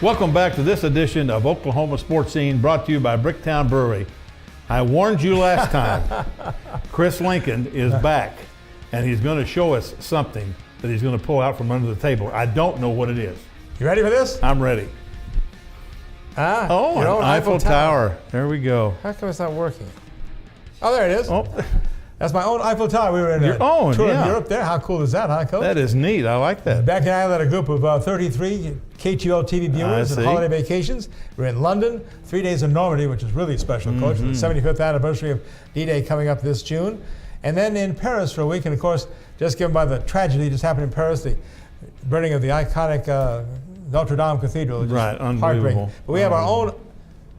Welcome back to this edition of Oklahoma Sports Scene, brought to you by Bricktown Brewery. I warned you last time, Chris Lincoln is back, and he's going to show us something that he's going to pull out from under the table. I don't know what it is. You ready for this? I'm ready. An Eiffel Tower. There we go. How come it's not working? Oh, there it is. Oh. That's my own Eiffel Tower. We were in a tour of Europe there. How cool is that, huh, Coach? That is neat. I like that. Back in Ireland, had a group of 33 KTL TV viewers and holiday vacations. We're in London, 3 days in Normandy, which is really special, Coach. The 75th anniversary of D-Day coming up this June. And then in Paris for a week, and of course, just given by the tragedy just happened in Paris, the burning of the iconic Notre Dame Cathedral. Right, unbelievable. But we have our own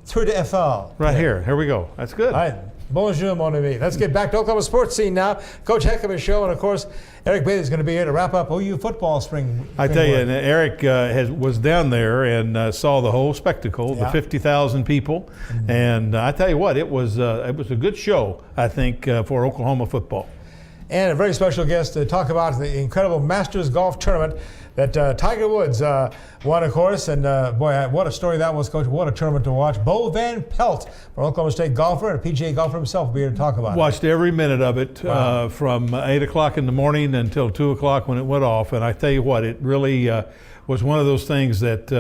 Tour de Eiffel. Right here. Here we go. That's good. All right. Bonjour, mon ami. Let's get back to Oklahoma Sports Scene now. Coach, heck of a show, and of course, Eric Bailey is going to be here to wrap up OU football spring. I tell you, and Eric was down there and saw the whole spectacle, the 50,000 people, and I tell you what, it was a good show, I think, for Oklahoma football. And a very special guest to talk about the incredible Masters golf tournament that Tiger Woods won, of course. And boy, what a story that was, Coach. What a tournament to watch. Bo Van Pelt, an Oklahoma State golfer and a PGA golfer himself, will be here to talk about it. Watched every minute of it from 8 o'clock in the morning until 2 o'clock when it went off. And I tell you what, it really was one of those things that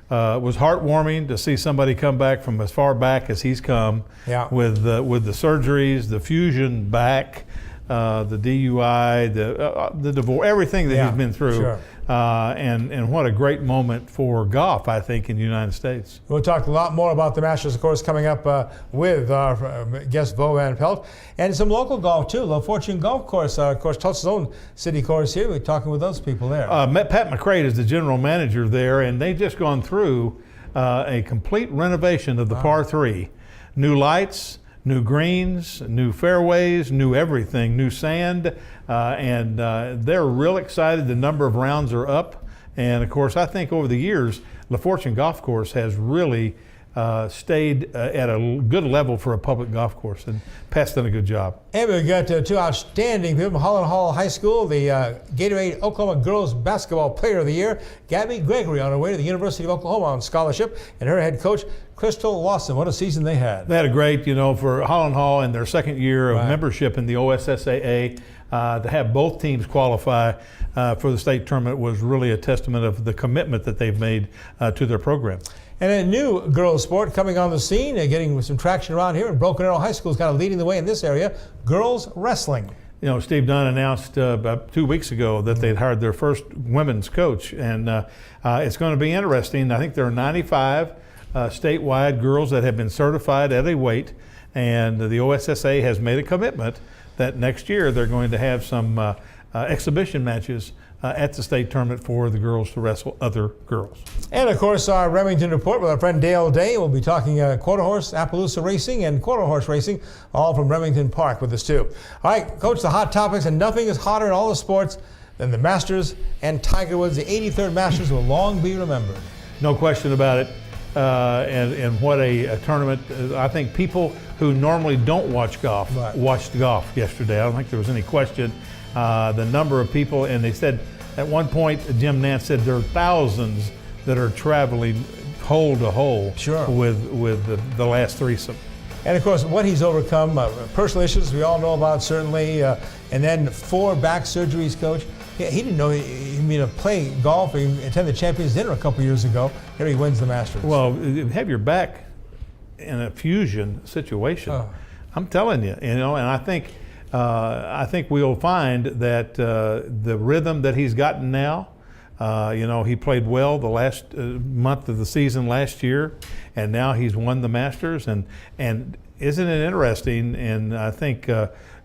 was heartwarming to see somebody come back from as far back as he's come with the surgeries, the fusion back, the DUI, the divorce, everything that he's been through. Sure. And what a great moment for golf, I think, in the United States. We'll talk a lot more about the Masters, of course, coming up with our guest Bo Van Pelt. And some local golf, too. LaFortune Golf Course, of course, Tulsa's own city course here. We're talking with those people there. Pat McCrate is the general manager there, and they've just gone through a complete renovation of the par 3. New lights, new greens, new fairways, new everything, new sand, and they're real excited. The number of rounds are up, and of course, I think over the years, LaFortune Golf Course has really stayed at a good level for a public golf course, and Pat's done a good job. And we've got two outstanding people from Holland Hall High School, the Gatorade Oklahoma Girls Basketball Player of the Year, Gabby Gregory, on her way to the University of Oklahoma on scholarship, and her head coach, Crystal Lawson. What a season they had. They had a great, for Holland Hall in their second year of membership in the OSSAA, to have both teams qualify for the state tournament was really a testament of the commitment that they've made to their program. And a new girls sport coming on the scene, getting some traction around here, and Broken Arrow High School is kind of leading the way in this area, girls wrestling. Steve Dunn announced about 2 weeks ago that they'd hired their first women's coach, and it's going to be interesting. I think there are 95 statewide girls that have been certified at a weight, and the OSSA has made a commitment that next year they're going to have some exhibition matches at the state tournament for the girls to wrestle other girls. And of course, our Remington report with our friend Dale Day. We'll be talking quarter horse, Appaloosa racing, and quarter horse racing, all from Remington Park with us too. All right, Coach, the hot topics, and nothing is hotter in all the sports than the Masters and Tiger Woods. The 83rd Masters will long be remembered. No question about it. And what a tournament. I think people who normally don't watch golf watched golf yesterday. I don't think there was any question. The number of people, and they said at one point, Jim Nance said there are thousands that are traveling hole to hole with the last threesome. And of course, what he's overcome, personal issues we all know about certainly, and then 4 back surgeries, Coach. He didn't know he'd play golf. He attended the Champions Dinner a couple years ago. Here he wins the Masters. Well, have your back in a fusion situation. I'm telling you, and I think we'll find that the rhythm that he's gotten now. He played well the last month of the season last year, and now he's won the Masters. And isn't it interesting? And I think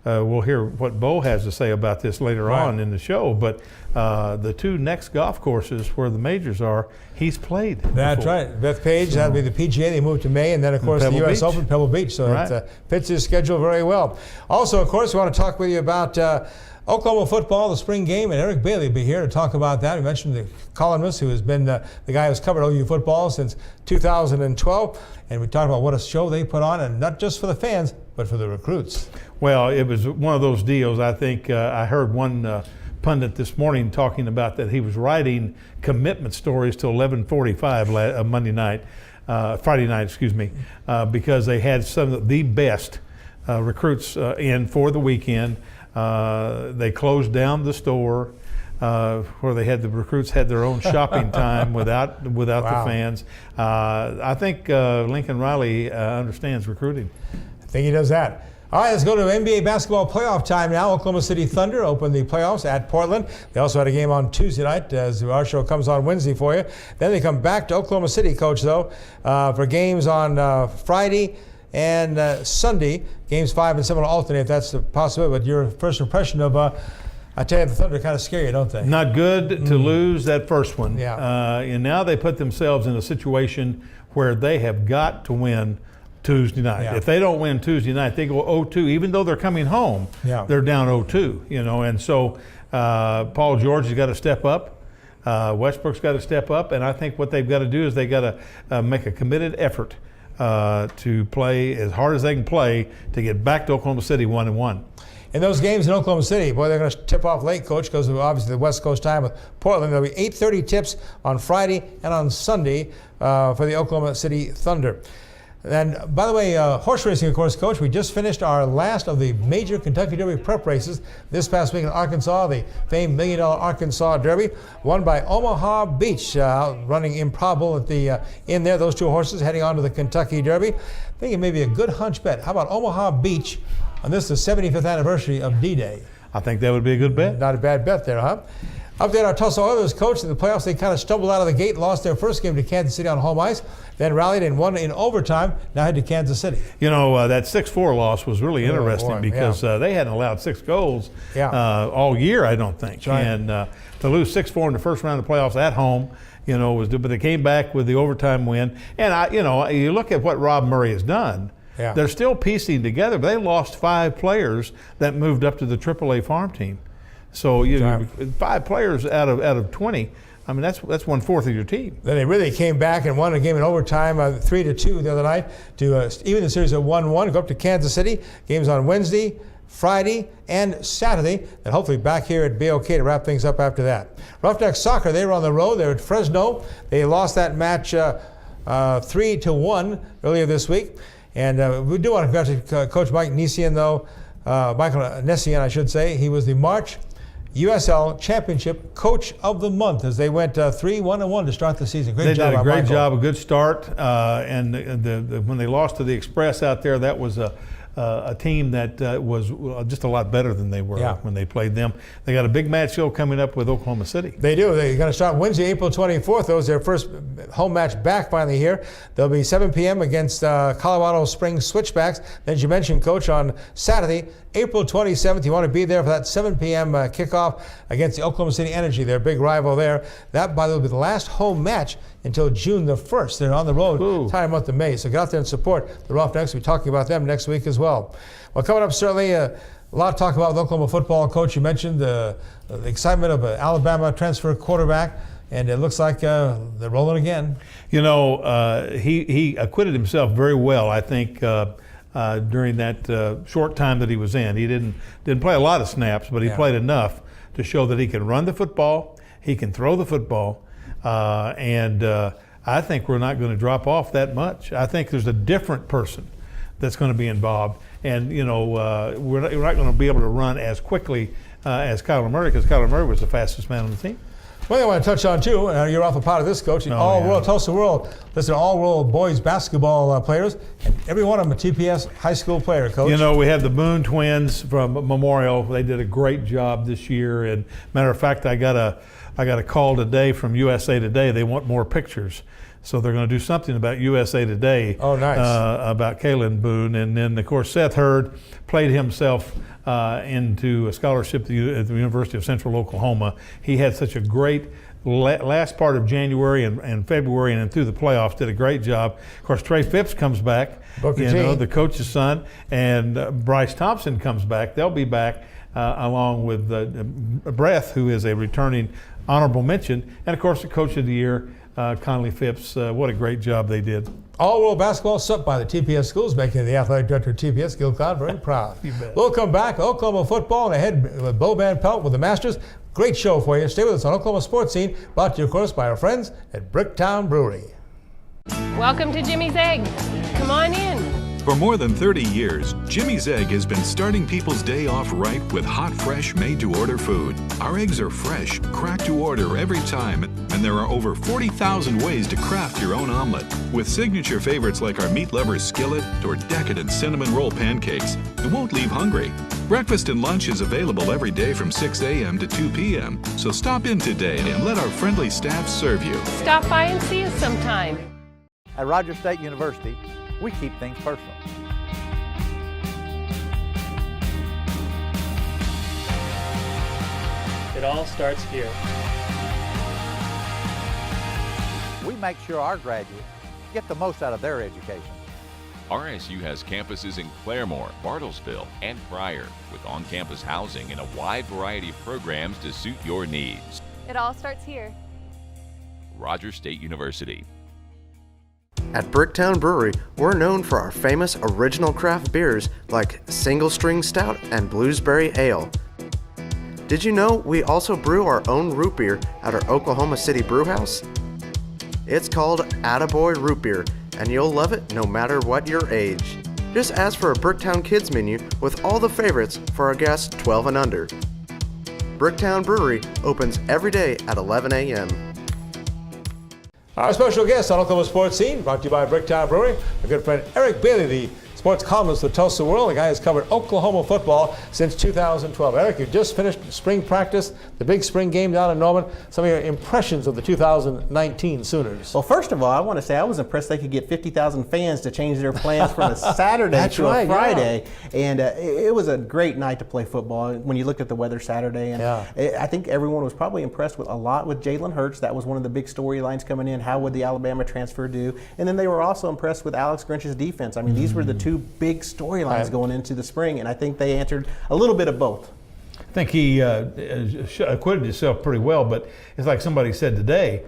we'll hear what Bo has to say about this later on in the show. But the 2 next golf courses where the majors are, he's played. That's right. Bethpage, that'll be the PGA. They moved to May, and then, of course, the U.S. Open, Pebble Beach. So it fits his schedule very well. Also, of course, we want to talk with you about Oklahoma football, the spring game, and Eric Bailey will be here to talk about that. We mentioned the columnist, who has been the guy who's covered OU football since 2012, and we talked about what a show they put on, and not just for the fans, but for the recruits. Well, it was one of those deals. I think I heard one pundit this morning talking about that he was writing commitment stories till 11:45 Friday night, excuse me, because they had some of the best recruits in for the weekend. They closed down the store where they had the recruits had their own shopping time without the fans. I think Lincoln Riley understands recruiting. I think he does that. All right, let's go to NBA basketball playoff time now. Oklahoma City Thunder opened the playoffs at Portland. They also had a game on Tuesday night, as our show comes on Wednesday for you. Then they come back to Oklahoma City, Coach, though, for games on Friday and Sunday. Games 5 and 7 will alternate if that's a possibility. But your first impression of, I tell you, the Thunder kind of scare you, don't they? Not good to lose that first one. Yeah. And now they put themselves in a situation where they have got to win Tuesday night. Yeah. If they don't win Tuesday night, they go 0-2. Even though they're coming home, they're down 0-2. And so Paul George has got to step up. Westbrook's got to step up, and I think what they've got to do is they got to make a committed effort to play as hard as they can play to get back to Oklahoma City 1-1. In those games in Oklahoma City, boy, they're going to tip off late, Coach, because of obviously the West Coast time with Portland. There'll be 8:30 tips on Friday and on Sunday for the Oklahoma City Thunder. And by the way, horse racing, of course, Coach, we just finished our last of the major Kentucky Derby prep races this past week in Arkansas, the famed $1 Million Arkansas Derby, won by Omaha Beach, running Improbable at the in there. Those two horses heading on to the Kentucky Derby. I think it may be a good hunch bet. How about Omaha Beach on this, the 75th anniversary of D-Day? I think that would be a good bet. Not a bad bet there, huh? Update our Tulsa Oilers coach in the playoffs. They kind of stumbled out of the gate, lost their first game to Kansas City on home ice, then rallied and won in overtime, now head to Kansas City. That 6-4 loss was really interesting because they hadn't allowed 6 goals all year, I don't think. Right. And to lose 6-4 in the first round of the playoffs at home, but they came back with the overtime win. And, you look at what Rob Murray has done. Yeah. They're still piecing together, but they lost 5 players that moved up to the AAA farm team. So 5 players out of 20. I mean, that's 1/4 of your team. Then they really came back and won a game in overtime, 3-2 the other night to even the series at 1-1. Go up to Kansas City. Games on Wednesday, Friday, and Saturday. And hopefully back here at BOK to wrap things up after that. Roughneck Soccer, they were on the road. They were at Fresno. They lost that match 3-1 earlier this week. And we do want to congratulate Coach Mike Nessian, though. Michael Nessian, I should say. He was the March USL Championship Coach of the Month as they went 3-1-1 to start the season. They did a great job, a good start. And when they lost to the Express out there, that was a team that was just a lot better than they were when they played them. They got a big match show coming up with Oklahoma City. They do. They're going to start Wednesday, April 24th. That was their first home match back finally here. They'll be 7 p.m. against Colorado Springs Switchbacks. Then, as you mentioned, Coach, on Saturday, April 27th, you want to be there for that 7 p.m. Kickoff against the Oklahoma City Energy, their big rival there. That, by the way, will be the last home match until June the 1st. They're on the road entire month of May. So get out there and support the Roughnecks. We'll be talking about them next week as well. Well, coming up, certainly a lot of talk about Oklahoma football. Coach, you mentioned the excitement of an Alabama transfer quarterback, and it looks like they're rolling again. He acquitted himself very well, I think, during that short time that he was in. He didn't play a lot of snaps, but he played enough to show that he can run the football, he can throw the football, and I think we're not going to drop off that much. I think there's a different person that's going to be involved, and we're not going to be able to run as quickly as Kyler Murray, because Kyler Murray was the fastest man on the team. One thing I want to touch on, too, and you're awful proud of this, Coach, all-world Tulsa World. Listen, all-world boys basketball players, and every one of them a TPS high school player, Coach. We have the Boone twins from Memorial. They did a great job this year, and matter of fact, I got a call today from USA Today. They want more pictures. So they're going to do something about USA Today. Oh, nice. About Kalen Boone. And then, of course, Seth Hurd played himself into a scholarship at the University of Central Oklahoma. He had such a great last part of January and February, and then through the playoffs, did a great job. Of course, Trey Phipps comes back, the coach's son, and Bryce Thompson comes back. They'll be back along with Breath, who is a returning honorable mention, and, of course, the Coach of the Year, Conley Phipps. What a great job they did. All-world basketball swept by the TPS schools, making the athletic director of TPS, Gil Codd, very proud. You bet. We'll come back. Oklahoma football and ahead with Bo Van Pelt with the Masters. Great show for you. Stay with us on Oklahoma Sports Scene, brought to you, of course, by our friends at Bricktown Brewery. Welcome to Jimmy's Egg. Come on in. For more than 30 years, Jimmy's Egg has been starting people's day off right with hot, fresh, made-to-order food. Our eggs are fresh, cracked to order every time, and there are over 40,000 ways to craft your own omelet. With signature favorites like our meat lovers skillet or decadent cinnamon roll pancakes, it won't leave hungry. Breakfast and lunch is available every day from 6 a.m. to 2 p.m., so stop in today and let our friendly staff serve you. Stop by and see us sometime. At Rogers State University, we keep things personal. It all starts here. We make sure our graduates get the most out of their education. RSU has campuses in Claremore, Bartlesville, and Pryor, with on-campus housing and a wide variety of programs to suit your needs. It all starts here. Rogers State University. At Bricktown Brewery, we're known for our famous original craft beers like Single String Stout and Bluesberry Ale. Did you know we also brew our own root beer at our Oklahoma City brew house? It's called Attaboy Root Beer, and you'll love it no matter what your age. Just ask for a Bricktown Kids menu with all the favorites for our guests 12 and under. Bricktown Brewery opens every day at 11 a.m. Our special guest on Oklahoma Sports Scene, brought to you by Bricktown Brewery, our good friend Eric Bailey, the sports columnist of the Tulsa World. The guy has covered Oklahoma football since 2012. Eric, you just finished spring practice, the big spring game down in Norman. Some of your impressions of the 2019 Sooners. Well, first of all, I want to say I was impressed they could get 50,000 fans to change their plans from a Saturday to a Friday. Yeah. And it was a great night to play football when you looked at the weather Saturday. And I think everyone was probably impressed with Jalen Hurts. That was one of the big storylines coming in. How would the Alabama transfer do? And then they were also impressed with Alex Grinch's defense. I mean, these were the two big storylines going into the spring, and I think they answered a little bit of both. I think he acquitted himself pretty well, but it's like somebody said today,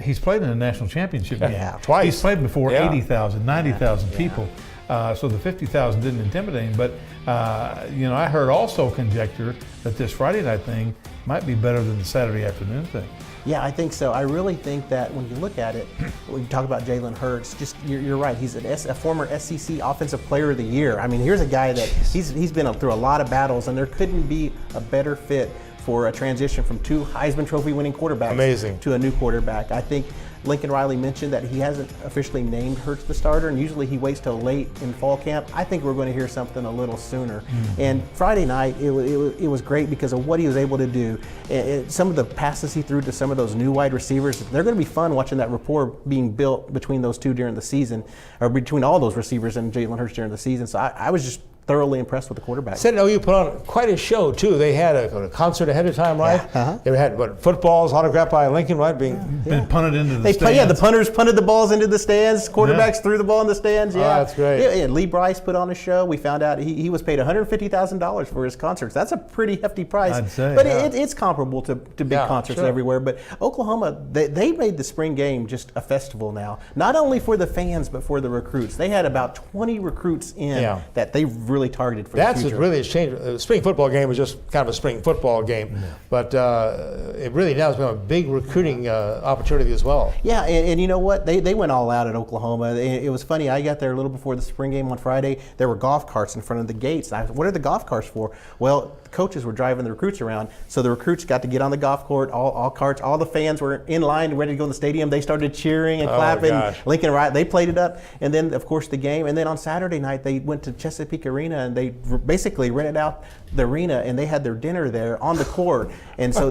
he's played in a national championship game. Yeah, twice. He's played before 80,000, 90,000 people, so the 50,000 didn't intimidate him. But, I heard also conjecture that this Friday night thing might be better than the Saturday afternoon thing. Yeah, I think so. I really think that when you look at it, when you talk about Jalen Hurts, just you're right. He's a former SEC Offensive Player of the Year. I mean, here's a guy that he's been through a lot of battles, and there couldn't be a better fit for a transition from two Heisman Trophy winning quarterbacks to a new quarterback. I think Lincoln Riley mentioned that he hasn't officially named Hurts the starter, and usually he waits till late in fall camp. I think we're going to hear something a little sooner. And Friday night, it was great because of what he was able to do. Some of the passes he threw to some of those new wide receivers, they're going to be fun watching that rapport being built between those two during the season, or between all those receivers and Jalen Hurts during the season. So I was just thoroughly impressed with the quarterback. Said OU put on quite a show too. They had a concert ahead of time, right? Yeah. They had footballs autographed by Lincoln, right? Being punted into the stands. The punters punted the balls into the stands. Quarterbacks threw the ball in the stands. Yeah, that's great. Yeah, and Lee Bryce put on a show. We found out he was paid $150,000 for his concerts. That's a pretty hefty price. I'd say, but it's comparable to big concerts everywhere. But Oklahoma, they made the spring game just a festival now. Not only for the fans, but for the recruits. They had about 20 recruits in that they really targeted for the future. That's what really has changed. The spring football game was just kind of a spring football game, but it really now has been a big recruiting opportunity as well. Yeah, and you know what? They went all out at Oklahoma. It was funny. I got there a little before the spring game on Friday. There were golf carts in front of the gates. What are the golf carts for? Well, the coaches were driving the recruits around, so the recruits got to get on the golf court. All carts, all the fans were in line, ready to go in the stadium. They started cheering and clapping. Lincoln Riley, they played it up, and then of course the game. And then on Saturday night they went to Chesapeake Arena and they basically rented out the arena and they had their dinner there on the court. And so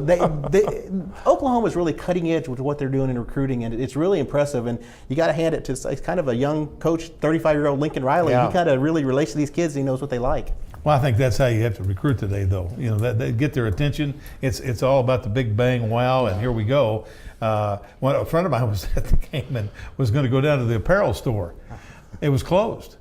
Oklahoma's really cutting edge with what they're doing in recruiting, and it's really impressive. And you got to hand it to it's kind of a young coach, 35-year-old Lincoln Riley. He kind of really relates to these kids. And he knows what they like. Well, I think that's how you have to recruit today, though. That they get their attention. It's all about the big bang, wow, and here we go. When a friend of mine was at the game and was going to go down to the apparel store. It was closed.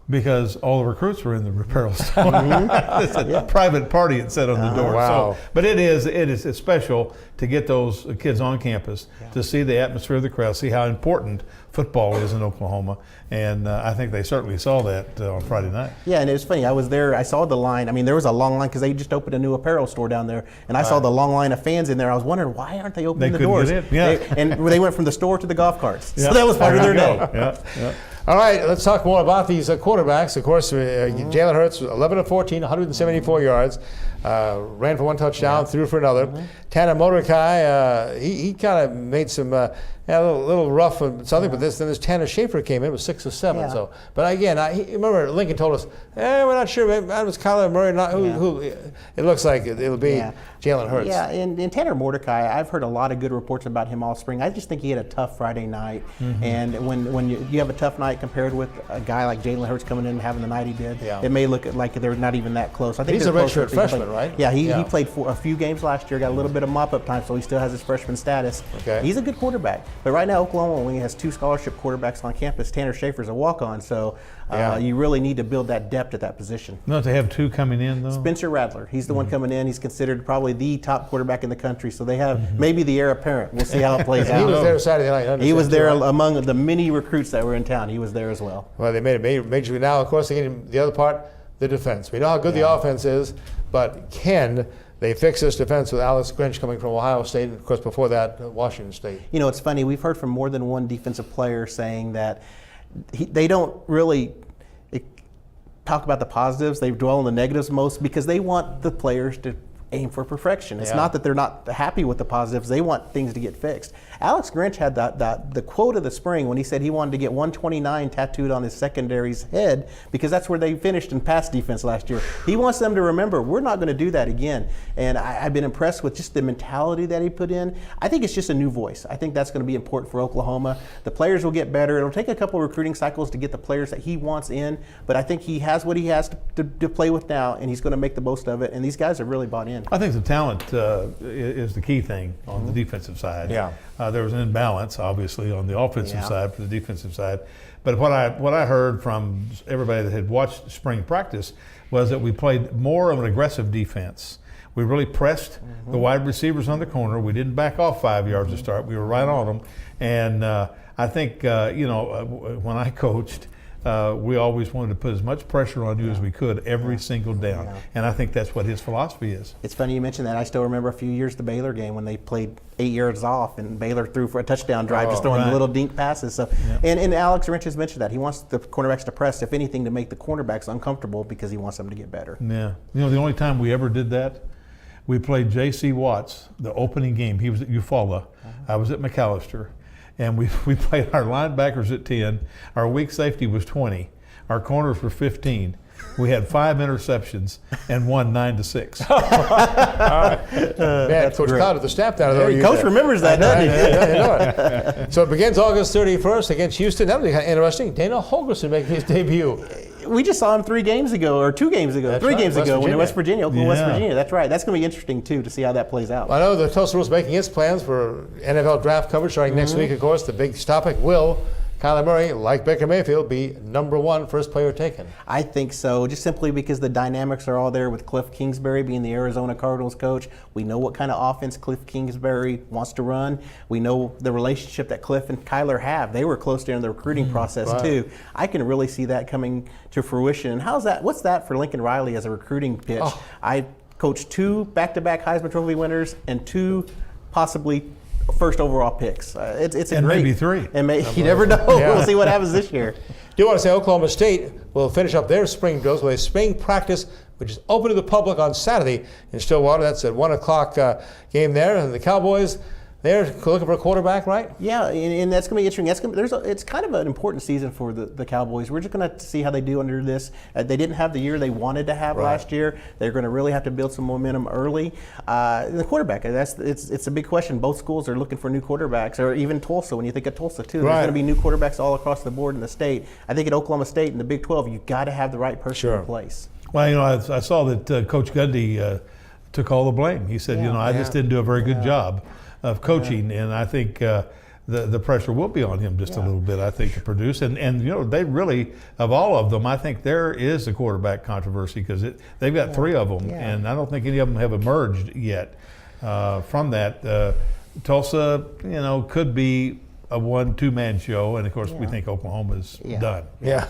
Because all the recruits were in the apparel store. It's a private party, it said on the door. Wow. So, but it's special to get those kids on campus to see the atmosphere of the crowd, see how important football is in Oklahoma. And I think they certainly saw that on Friday night. Yeah, and it was funny. I was there. I saw the line. I mean, there was a long line because they just opened a new apparel store down there. And I saw the long line of fans in there. I was wondering, why aren't they opening the doors? They couldn't get in. And they went from the store to the golf carts. So that was part of their day. Yeah. All right, let's talk more about these quarterbacks. Of course, Jalen Hurts, 11 of 14, 174 yards, ran for one touchdown, threw for another. Tanner Mordecai, he kind of made some a little rough and something, but then this Tanner Schaefer came in with 6 of 7. So, but again, remember Lincoln told us, we're not sure. Maybe it was Kyler Murray. Who? It looks like it'll be Jalen Hurts. Yeah, and Tanner Mordecai, I've heard a lot of good reports about him all spring. I just think he had a tough Friday night, and when you have a tough night compared with a guy like Jalen Hurts coming in and having the night he did, it may look like they're not even that close. I think he's a redshirt freshman, right? Yeah, he played for a few games last year, got a little bit of mop-up time, so he still has his freshman status. Okay. He's a good quarterback. But right now, Oklahoma only has 2 scholarship quarterbacks on campus. Tanner Schaefer's a walk-on, so you really need to build that depth at that position. Don't they have 2 coming in, though? Spencer Rattler, he's the one coming in. He's considered probably the top quarterback in the country, so they have maybe the heir apparent. We'll see how it plays out. He was there Saturday night. He was there among the many recruits that were in town. He was there as well. Well, they made a major. Now, of course, again, the other part, the defense. We know how good the offense is, but can they fix this defense with Alex Grinch coming from Ohio State, and of course before that, Washington State? You know, it's funny. We've heard from more than one defensive player saying that they don't really talk about the positives. They dwell on the negatives most because they want the players to aim for perfection. It's not that they're not happy with the positives. They want things to get fixed. Alex Grinch had the quote of the spring when he said he wanted to get 129 tattooed on his secondary's head because that's where they finished in pass defense last year. He wants them to remember, we're not going to do that again. And I've been impressed with just the mentality that he put in. I think it's just a new voice. I think that's going to be important for Oklahoma. The players will get better. It'll take a couple recruiting cycles to get the players that he wants in, but I think he has what he has to play with now, and he's going to make the most of it. And these guys are really bought in. I think the talent is the key thing on the defensive side. There was an imbalance, obviously, on the offensive side for the defensive side. But what I heard from everybody that had watched spring practice was that we played more of an aggressive defense. We really pressed the wide receivers on the corner. We didn't back off 5 yards to start. We were right on them. And I think, when I coached, we always wanted to put as much pressure on you as we could every single down. And I think that's what his philosophy is. It's funny you mentioned that. I still remember a few years the Baylor game when they played 8 yards off and Baylor threw for a touchdown drive, just throwing little dink passes. So, and Alex Grinch has mentioned that. He wants the cornerbacks to press, if anything, to make the cornerbacks uncomfortable because he wants them to get better. Yeah. You know, the only time we ever did that, we played J.C. Watts, the opening game. He was at Eufaula. I was at McAllister. And we played our linebackers at 10. Our weak safety was 20. Our corners were 15. We had 5 interceptions and won 9-6. Man, Coach Cloud at the staff down there. Coach remembers that, doesn't he? So it begins August 31st against Houston. That'll be kind of interesting. Dana Holgerson making his debut. We just saw him 3 games ago, or 2 games ago, That's 3 right, games West ago when Virginia. West Virginia, Oklahoma, West Virginia. That's right. That's going to be interesting, too, to see how that plays out. I know the Tulsa Rules making its plans for NFL draft coverage starting next week, of course. The big topic will Kyler Murray, like Baker Mayfield, be #1 first player taken? I think so, just simply because the dynamics are all there with Cliff Kingsbury being the Arizona Cardinals coach. We know what kind of offense Cliff Kingsbury wants to run. We know the relationship that Cliff and Kyler have. They were close during the recruiting process, too. I can really see that coming to fruition. And how's that? What's that for Lincoln Riley as a recruiting pitch? I coached 2 back-to-back Heisman Trophy winners and 2 possibly first overall picks. It's a and great, maybe 3. And you never know. We'll see what happens this year. Do want to say Oklahoma State will finish up their spring drills with a spring practice, which is open to the public on Saturday in Stillwater. That's at 1 o'clock game there. And the Cowboys, they're looking for a quarterback, right? Yeah, and that's going to be interesting. It's kind of an important season for the Cowboys. We're just going to see how they do under this. They didn't have the year they wanted to have last year. They're going to really have to build some momentum early. The quarterback, it's a big question. Both schools are looking for new quarterbacks, or even Tulsa, when you think of Tulsa, too. There's going to be new quarterbacks all across the board in the state. I think at Oklahoma State in the Big 12, you've got to have the right person in place. Well, I saw that Coach Gundy took all the blame. He said, I just didn't do a very good job of coaching, and I think the pressure will be on him just a little bit, I think, to produce. And they really, of all of them, I think there is a quarterback controversy because they've got 3 of them, and I don't think any of them have emerged yet from that. Tulsa, could be a 1-2-man show, and of course we think Oklahoma's done. Yeah.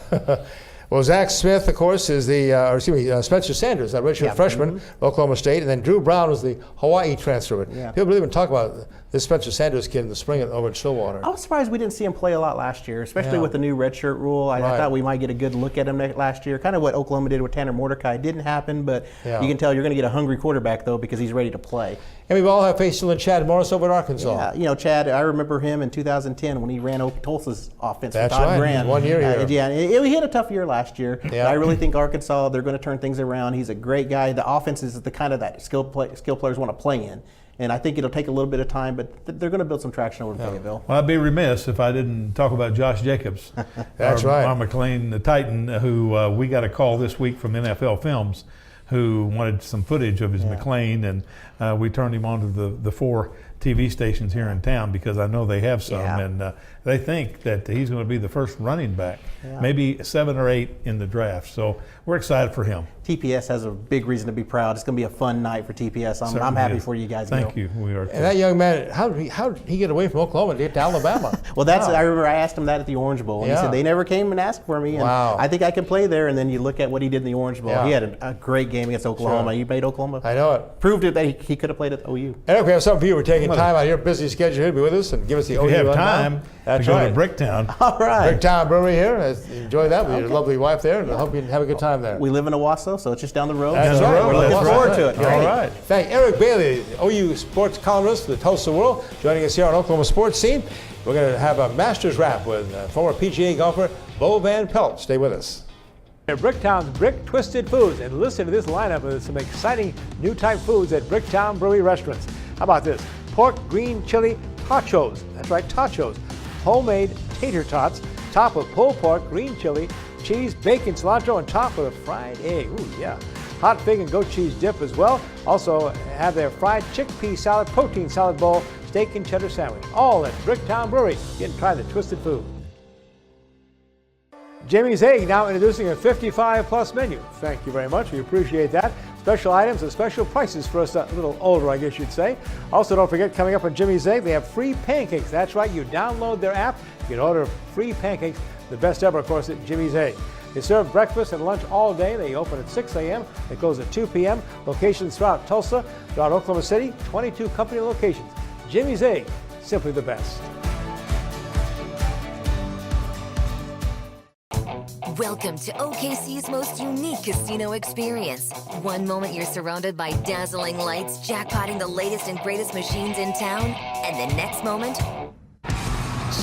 Well, Zach Smith, of course, is Spencer Sanders, that redshirt freshman, Oklahoma State, and then Drew Brown was the Hawaii transfer. People really even talk about this Spencer Sanders kid in the spring over in Stillwater. I was surprised we didn't see him play a lot last year, especially with the new redshirt rule. I thought we might get a good look at him last year. Kind of what Oklahoma did with Tanner Mordecai. Didn't happen, but you can tell you're going to get a hungry quarterback, though, because he's ready to play. And we've all had faith still in Chad Morris over at Arkansas. Yeah, Chad, I remember him in 2010 when he ran Tulsa's offense with That's Todd right. Grant. 1 year here. He had a tough year last year. Yeah. But I really think Arkansas, they're going to turn things around. He's a great guy. The offense is the kind of that skill players want to play in. And I think it'll take a little bit of time, but they're going to build some traction over in Fayetteville. Well, I'd be remiss if I didn't talk about Josh Jacobs. That's right. Our McLean, the Titan, who we got a call this week from NFL Films, who wanted some footage of his McLean, and we turned him on to the 4 TV stations here in town because I know they have some, and they think that he's going to be the first running back, maybe 7 or 8 in the draft. So we're excited for him. TPS has a big reason to be proud. It's going to be a fun night for TPS. I'm happy for you guys. Thank you. We are. And that young man, how did he get away from Oklahoma to get to Alabama? Well, I remember I asked him that at the Orange Bowl. And he said they never came and asked for me. And I think I can play there. And then you look at what he did in the Orange Bowl. He had a great game against Oklahoma. Sure. You played Oklahoma. I know it. Proved it that he could have played at OU. And if we have some of you who are taking time out of your busy schedule here to be with us and give us the OU. If you have time to go to Bricktown. All right. Bricktown Brewery here. Enjoy that with your lovely wife there. And I hope you have a good time there. We live in Owasso, so it's just down the road. That's so right. We're looking forward to it. All right. Thank Eric Bailey, OU sports columnist for the Tulsa World, joining us here on Oklahoma Sports Scene. We're going to have a Masters wrap with former PGA golfer Bo Van Pelt. Stay with us. Bricktown's Brick Twisted Foods, and listen to this lineup of some exciting new type foods at Bricktown Brewery restaurants. How about this? Pork green chili tachos. That's right, tachos. Homemade tater tots, top of pulled pork, green chili, cheese, bacon, cilantro, and top with a fried egg. Ooh, yeah. Hot fig and goat cheese dip as well. Also have their fried chickpea salad, protein salad bowl, steak and cheddar sandwich. All at Bricktown Brewery. Get and try the twisted food. Jimmy's Egg now introducing a 55-plus menu. Thank you very much. We appreciate that. Special items and special prices for us a little older, I guess you'd say. Also, don't forget, coming up on Jimmy's Egg, they have free pancakes. That's right. You download their app, you can order free pancakes. The best ever, of course, at Jimmy's Egg. They serve breakfast and lunch all day. They open at 6 a.m. They close at 2 p.m. Locations throughout Tulsa, throughout Oklahoma City, 22 company locations. Jimmy's Egg, simply the best. Welcome to OKC's most unique casino experience. One moment you're surrounded by dazzling lights, jackpotting the latest and greatest machines in town, and the next moment,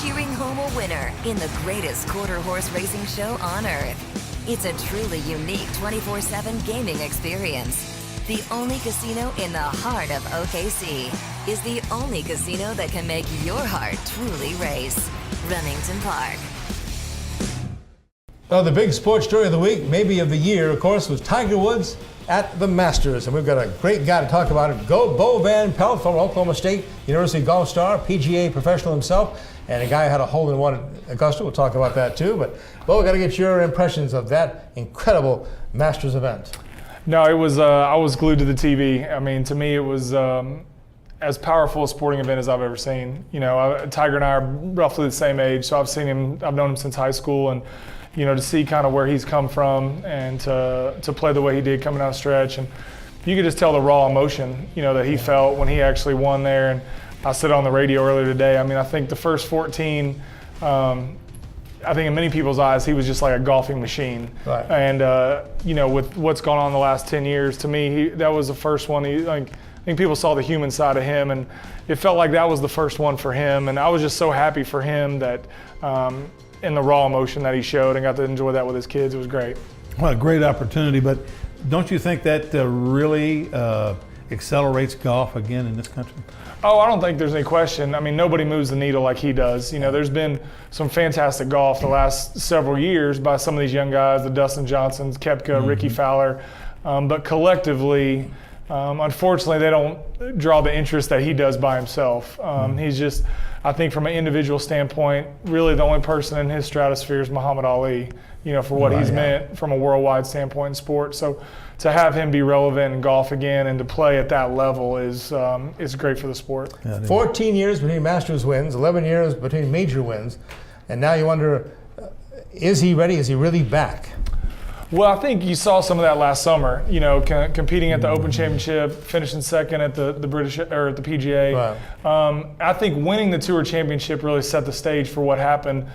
cheering home a winner in the greatest quarter horse racing show on earth. It's a truly unique 24/7 gaming experience. The only casino in the heart of OKC is the only casino that can make your heart truly race. Remington Park. Well, the big sports story of the week, maybe of the year, of course, was Tiger Woods at the Masters. And we've got a great guy to talk about it. Bo Van Pelt, former Oklahoma State University golf star, PGA professional himself, and a guy who had a hole-in-one at Augusta. We'll talk about that too. But Bo, got to get your impressions of that incredible Masters event. No, it was. I was glued to the TV. I mean, to me, it was as powerful a sporting event as I've ever seen. You know, Tiger and I are roughly the same age, so I've seen him. I've known him since high school, and you know, to see kind of where he's come from and to play the way he did coming down the stretch, and you could just tell the raw emotion, you know, that he felt when he actually won there. And I said on the radio earlier today, I mean, I think the first 14, I think in many people's eyes, he was just like a golfing machine. Right. And, you know, with what's gone on the last 10 years, to me, that was the first one. I think people saw the human side of him, and it felt like that was the first one for him. And I was just so happy for him that, in the raw emotion that he showed, and got to enjoy that with his kids. It was great. Well, a great opportunity, but don't you think that really accelerates golf again in this country? Oh, I don't think there's any question. I mean, nobody moves the needle like he does. You know, there's been some fantastic golf the last several years by some of these young guys, the Dustin Johnsons, Koepka, Ricky Fowler, but collectively, Unfortunately, they don't draw the interest that he does by himself. He's just, I think from an individual standpoint, really the only person in his stratosphere is Muhammad Ali, for what he's meant from a worldwide standpoint in sport. So to have him be relevant in golf again and to play at that level is great for the sport. 14 years between Masters wins, 11 years between major wins, and now you wonder, is he ready? Is he really back? Well, I think you saw some of that last summer. Competing at the Open Championship, finishing second at the British or at the PGA. Wow. I think winning the Tour Championship really set the stage for what happened,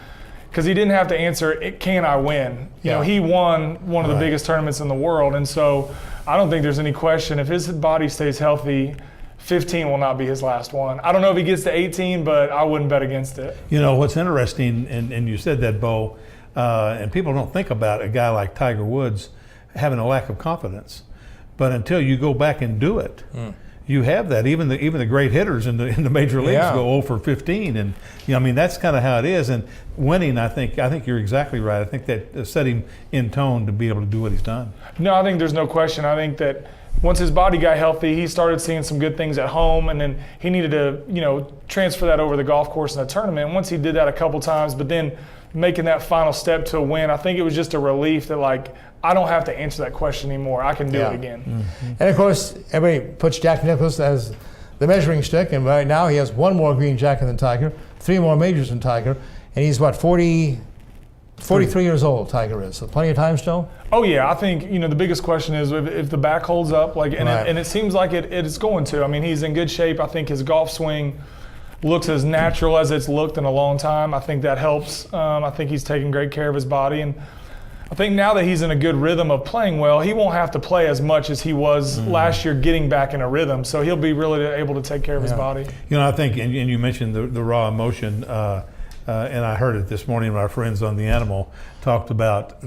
because he didn't have to answer, "Can I win?" He won one of the biggest tournaments in the world, and so I don't think there's any question if his body stays healthy, 15 will not be his last one. I don't know if he gets to 18, but I wouldn't bet against it. What's interesting, and you said that, Bo. And people don't think about a guy like Tiger Woods having a lack of confidence, but until you go back and do it, you have that. Even the great hitters in the major leagues go 0 for 15, and that's kind of how it is. And winning, I think you're exactly right. I think that set him in tone to be able to do what he's done. No, I think there's no question. I think that once his body got healthy, he started seeing some good things at home, and then he needed to transfer that over the golf course in the tournament. And once he did that a couple times, but then making that final step to a win, I think it was just a relief that, I don't have to answer that question anymore. I can do it again. Mm-hmm. And of course, everybody puts Jack Nicklaus as the measuring stick, and right now he has one more green jacket than Tiger, 3 more majors than Tiger, and he's 43 years old, Tiger is. So plenty of time still? Oh yeah, I think, the biggest question is if the back holds up, and it seems like it is going to. I mean, he's in good shape. I think his golf swing looks as natural as it's looked in a long time. I think that helps. I think he's taking great care of his body, and I think now that he's in a good rhythm of playing well, he won't have to play as much as he was last year getting back in a rhythm, so he'll be really able to take care of his body. I think, and you mentioned the raw emotion, and I heard it this morning when our friends on The Animal talked about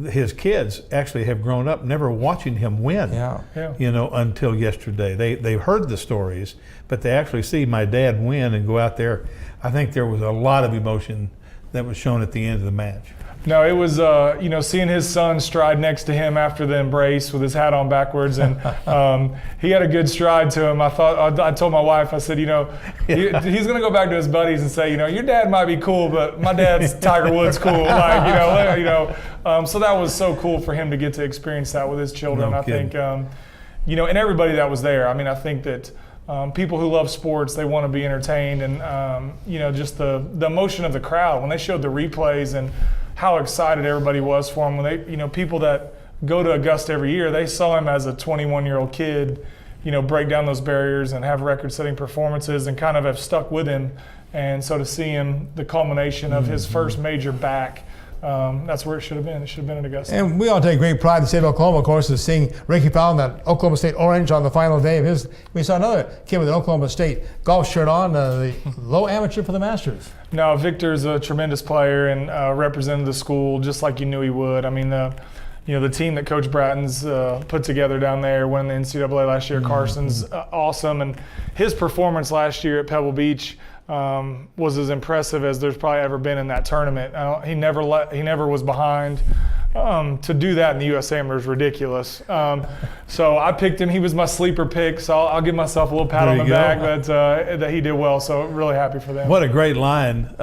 his kids actually have grown up never watching him win, until yesterday. They've heard the stories, but they actually see my dad win and go out there. I think there was a lot of emotion that was shown at the end of the match. No, it was, seeing his son stride next to him after the embrace with his hat on backwards, and he had a good stride to him. I told my wife, I said, he's going to go back to his buddies and say, your dad might be cool, but my dad's Tiger Woods cool. So that was so cool for him to get to experience that with his children. I think, and everybody that was there. I mean, I think that people who love sports, they want to be entertained, and just the emotion of the crowd when they showed the replays and how excited everybody was for him. When they, people that go to Augusta every year, they saw him as a 21-year-old kid, break down those barriers and have record-setting performances and kind of have stuck with him. And so to see him, the culmination of his first major back, that's where it should have been. It should have been at Augusta. And we all take great pride in the state of Oklahoma, of course, is seeing Ricky Powell in that Oklahoma State orange on the final day of his. We saw another kid with an Oklahoma State golf shirt on, the low amateur for the Masters. No, Victor's a tremendous player and represented the school just like you knew he would. I mean, the team that Coach Bratton's put together down there, won the NCAA last year, Carson's awesome, and his performance last year at Pebble Beach was as impressive as there's probably ever been in that tournament. He never was behind. To do that in the U.S. Amateur is ridiculous. So I picked him. He was my sleeper pick, so I'll give myself a little pat on the back that he did well. So really happy for them. What a great line.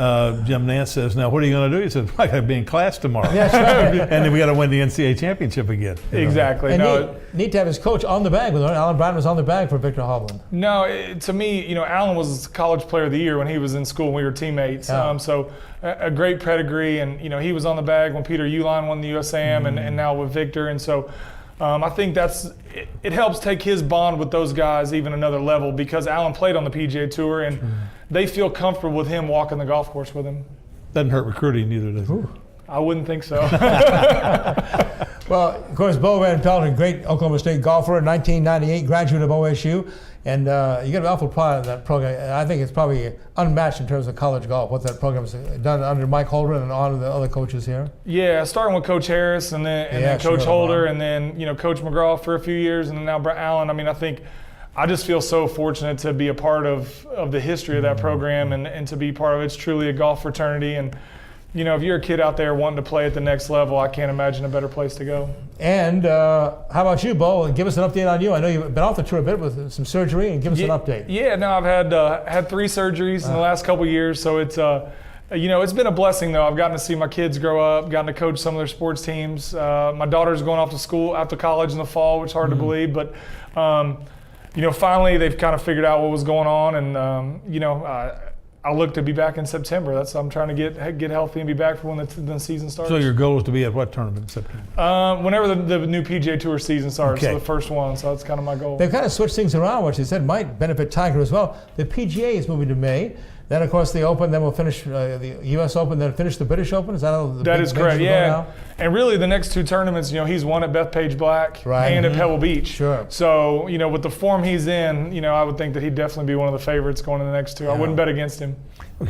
Jim Nance says, now what are you going to do? He says, I got to be in class tomorrow. Yes, right. And then we got to win the NCAA championship again. Exactly. And neat to have his coach on the bag with him. Alan Bratton was on the bag for Victor Hovland. No, to me, Alan was College Player of the Year when he was in school and we were teammates. Yeah. So a great pedigree, and he was on the bag when Peter Uihlein won the USAM, and now with Victor, and so I think it helps take his bond with those guys even another level, because Alan played on the PGA Tour and they feel comfortable with him walking the golf course with him. Doesn't hurt recruiting either, does it? I wouldn't think so. Well, of course, Bo Van Pelt, a great Oklahoma State golfer, 1998 graduate of OSU. And you got to be awful proud of that program. I think it's probably unmatched in terms of college golf, what that program has done under Mike Holdren and all of the other coaches here. Yeah, starting with Coach Harris and then Coach Holder and then Coach McGraw for a few years and then now Allen. I mean, I just feel so fortunate to be a part of the history of that program and to be part of it. It's truly a golf fraternity, and if you're a kid out there wanting to play at the next level, I can't imagine a better place to go. And how about you, Bo? Give us an update on you. I know you've been off the tour a bit with some surgery, and give us an update. Yeah, no, I've had 3 surgeries in the last couple of years, so it's it's been a blessing though. I've gotten to see my kids grow up, gotten to coach some of their sports teams. My daughter's going off to school after college in the fall, which is hard to believe, but finally they've kind of figured out what was going on, and I look to be back in September. I'm trying to get healthy and be back for when the season starts. So your goal is to be at what tournament in September? Whenever the new PGA Tour season starts, okay. So the first one. So that's kind of my goal. They've kind of switched things around, which they said might benefit Tiger as well. The PGA is moving to May. Then, of course, the Open. Then we'll finish the U.S. Open. Then finish the British Open. Is that how the That is correct. Yeah. Now? And really, the next 2 tournaments, he's won at Bethpage Black and at Pebble Beach. Sure. So, with the form he's in, I would think that he'd definitely be one of the favorites going to the next 2. Yeah. I wouldn't bet against him.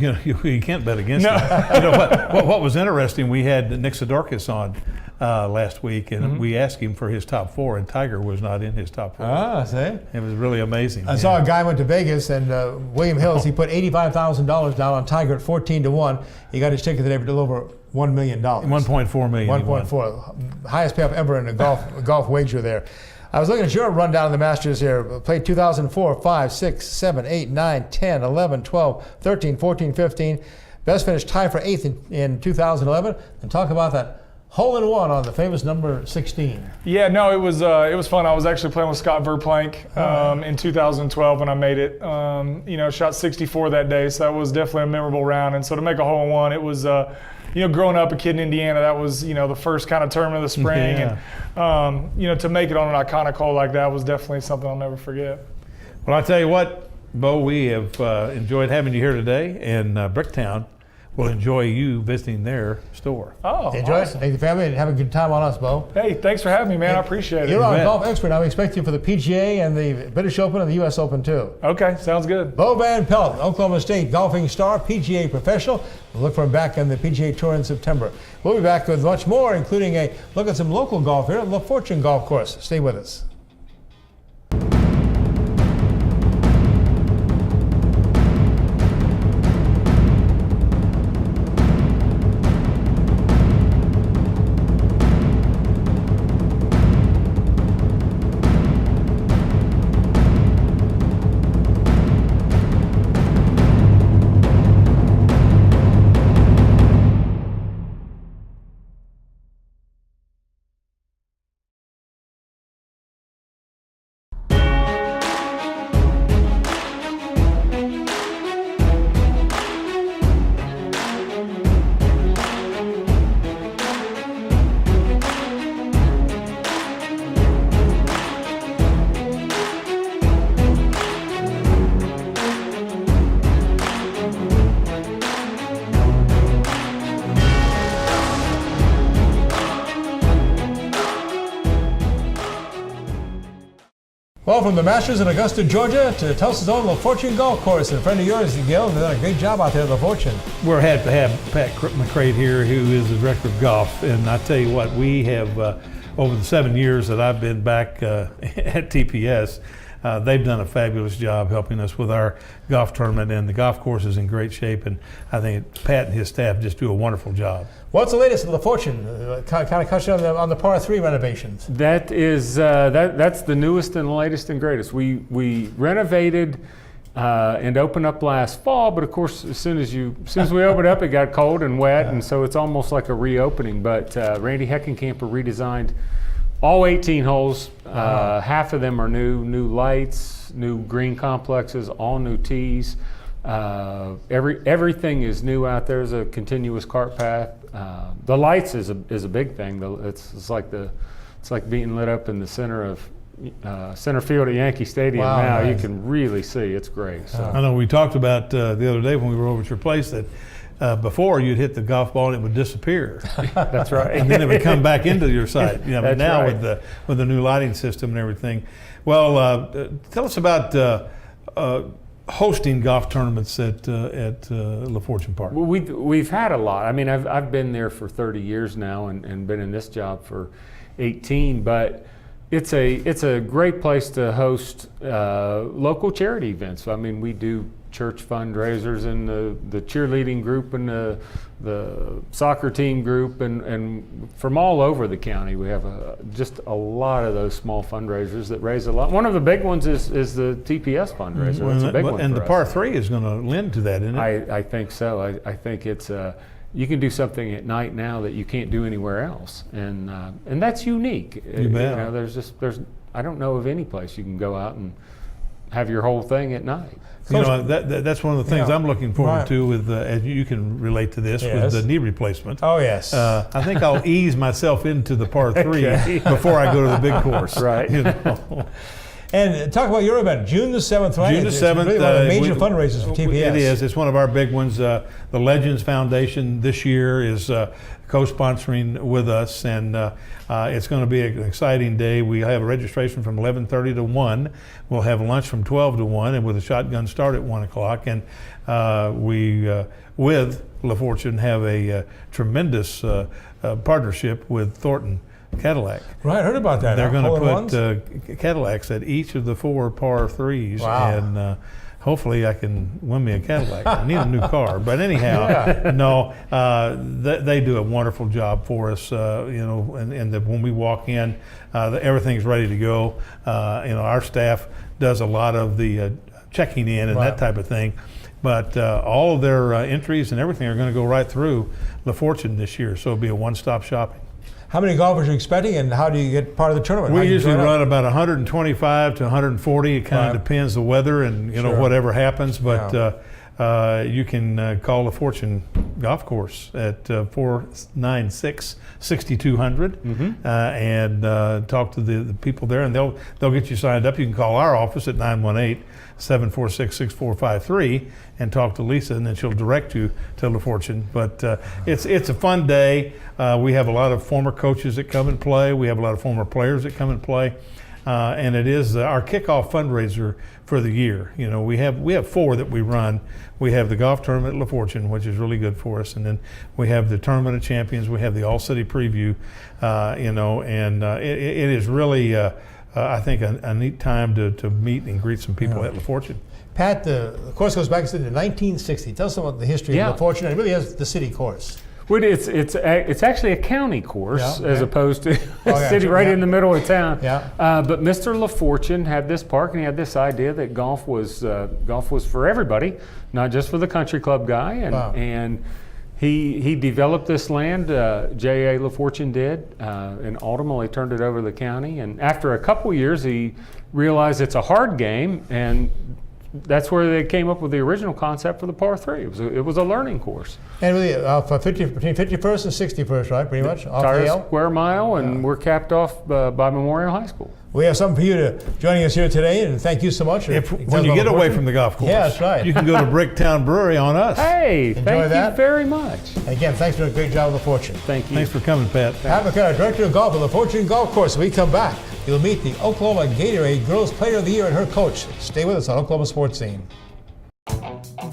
You can't bet against him. What was interesting, we had Nick Sidorkis on last week, and we asked him for his top 4, and Tiger was not in his top 4. Ah, see? It was really amazing. I saw a guy went to Vegas, and William Hills, he put $85,000 down on Tiger at 14-1. He got his ticket today for a little over $1 million. $1.4 million. 1.4, highest payoff ever in a golf wager there. I was looking at your rundown of the Masters here. Played 2004, 5, 6, 7, 8, 9, 10, 11, 12, 13, 14, 15. Best finish tied for 8th in 2011. And talk about that hole-in-one on the famous number 16. Yeah, no, it was fun. I was actually playing with Scott Verplank in 2012 when I made it. Shot 64 that day, so that was definitely a memorable round. And so to make a hole-in-one, it was growing up a kid in Indiana, that was, the first kind of tournament of the spring. Yeah. And, to make it on an iconic hole like that was definitely something I'll never forget. Well, I tell you what, Bo, we have enjoyed having you here today, and Bricktown will enjoy you visiting their store. Oh, enjoy awesome. it. Thank the family, and have a good time on us, Bo. Hey, thanks for having me, man. I appreciate it. You're our golf expert. I expect you for the PGA and the British Open and the U.S. Open, too. Okay, sounds good. Bo Van Pelt, Oklahoma State golfing star, PGA professional. We'll look for him back on the PGA Tour in September. We'll be back with much more, including a look at some local golf here at LaFortune Golf Course. Stay with us. Well, from the Masters in Augusta, Georgia, to Tulsa's own LaFortune Golf Course, and a friend of yours, Gil, has done a great job out there at LaFortune. We're happy to have Pat McCrate here, who is the director of golf. And I tell you what, we have, over the 7 years that I've been back at TPS, they've done a fabulous job helping us with our golf tournament, and the golf course is in great shape, and I think Pat and his staff just do a wonderful job. What's the latest at LaFortune? Kind of touch on the par 3 renovations. That is that's the newest and latest and greatest. We renovated and opened up last fall, but of course as soon as we opened up, it got cold and wet, and so it's almost like a reopening. But Randy Heckenkamper redesigned all 18 holes. Half of them are new lights, new green complexes, all new tees. Everything is new out there. There's a continuous cart path. The lights is a big thing. It's like being lit up in the center of center field at Yankee Stadium. Wow, now. nice. You can really see. It's great. So. I know we talked about the other day when we were over at your place that before you'd hit the golf ball and it would disappear. That's right. And then it would come back into your sight. That's now right. with the new lighting system and everything. Well, tell us about hosting golf tournaments at LaFortune Park. Well, we've had a lot. I mean, I've been there for 30 years now and been in this job for 18, but it's a great place to host local charity events. I mean, we do church fundraisers and the cheerleading group and the soccer team group and from all over the county. We have just a lot of those small fundraisers that raise a lot. One of the big ones is the TPS fundraiser. That's a big one. And for the us. par 3 is going to lend to that, isn't it? I think so. I think it's you can do something at night now that you can't do anywhere else, and that's unique. You bet. You know, I don't know of any place you can go out and have your whole thing at night. You know, that's one of the things I'm looking forward to with, as you can relate to this, with the knee replacement. Oh, yes. I think I'll ease myself into the par 3 before I go to the big course. Right. You know. And talk about your event, June the 7th, right? June the 7th. It's really one of the major fundraisers for TPS. It is. It's one of our big ones. The Legends Foundation this year is co-sponsoring with us, and it's going to be an exciting day. We have a registration from 11:30 to 1. We'll have lunch from 12 to 1, and with a shotgun start at 1 o'clock. And we, with LaFortune, have a tremendous partnership with Thornton Cadillac. Right, I heard about that. They're going to put Cadillacs at each of the 4 par 3s. Wow. And hopefully I can win me a Cadillac. I need a new car. But anyhow, no, they do a wonderful job for us, you know, and when we walk in, everything's ready to go. You know, our staff does a lot of the checking in and that type of thing. But all of their entries and everything are going to go right through LaFortune this year. So it'll be a one-stop shopping. How many golfers are you expecting, and how do you get part of the tournament? We usually run about 125 to 140. It kind of depends the weather and whatever happens. But you can call the LaFortune Golf Course at 496-6200 and talk to the people there, and they'll get you signed up. You can call our office at 918-746-6453 and talk to Lisa, and then she'll direct you to LaFortune. But it's a fun day. We have a lot of former coaches that come and play. We have a lot of former players that come and play. And it is our kickoff fundraiser for the year. You know, we have 4 that we run. We have the golf tournament at LaFortune, which is really good for us, and then we have the Tournament of Champions. We have the All City Preview. You know, and it is really, I think, a neat time to meet and greet some people at LaFortune. Pat, the course goes back to 1960. Tell us about the history of LaFortune. It really is the city course. Well, it's actually a county course as opposed to a city right in the middle of town. But Mr. LaFortune had this park, and he had this idea that golf was for everybody, not just for the country club guy. And he developed this land. J.A. LaFortune did, and ultimately turned it over to the county. And after a couple years, he realized it's a hard game, and that's where they came up with the original concept for the par 3. It was a learning course. And really, between 51st and 61st, right? Pretty much. Entire square mile, and we're capped off by Memorial High School. We have something for you joining us here today, and thank you so much. When you get away from the golf course, that's right. You can go to Bricktown Brewery on us. Hey, thank you very much. And again, thanks for a great job with LaFortune. Thank you. Thanks for coming, Pat. Pat McCrate, Director of Golf at LaFortune Golf Course. When we come back, you'll meet the Oklahoma Gatorade Girls Player of the Year and her coach. Stay with us on Oklahoma Sportscene.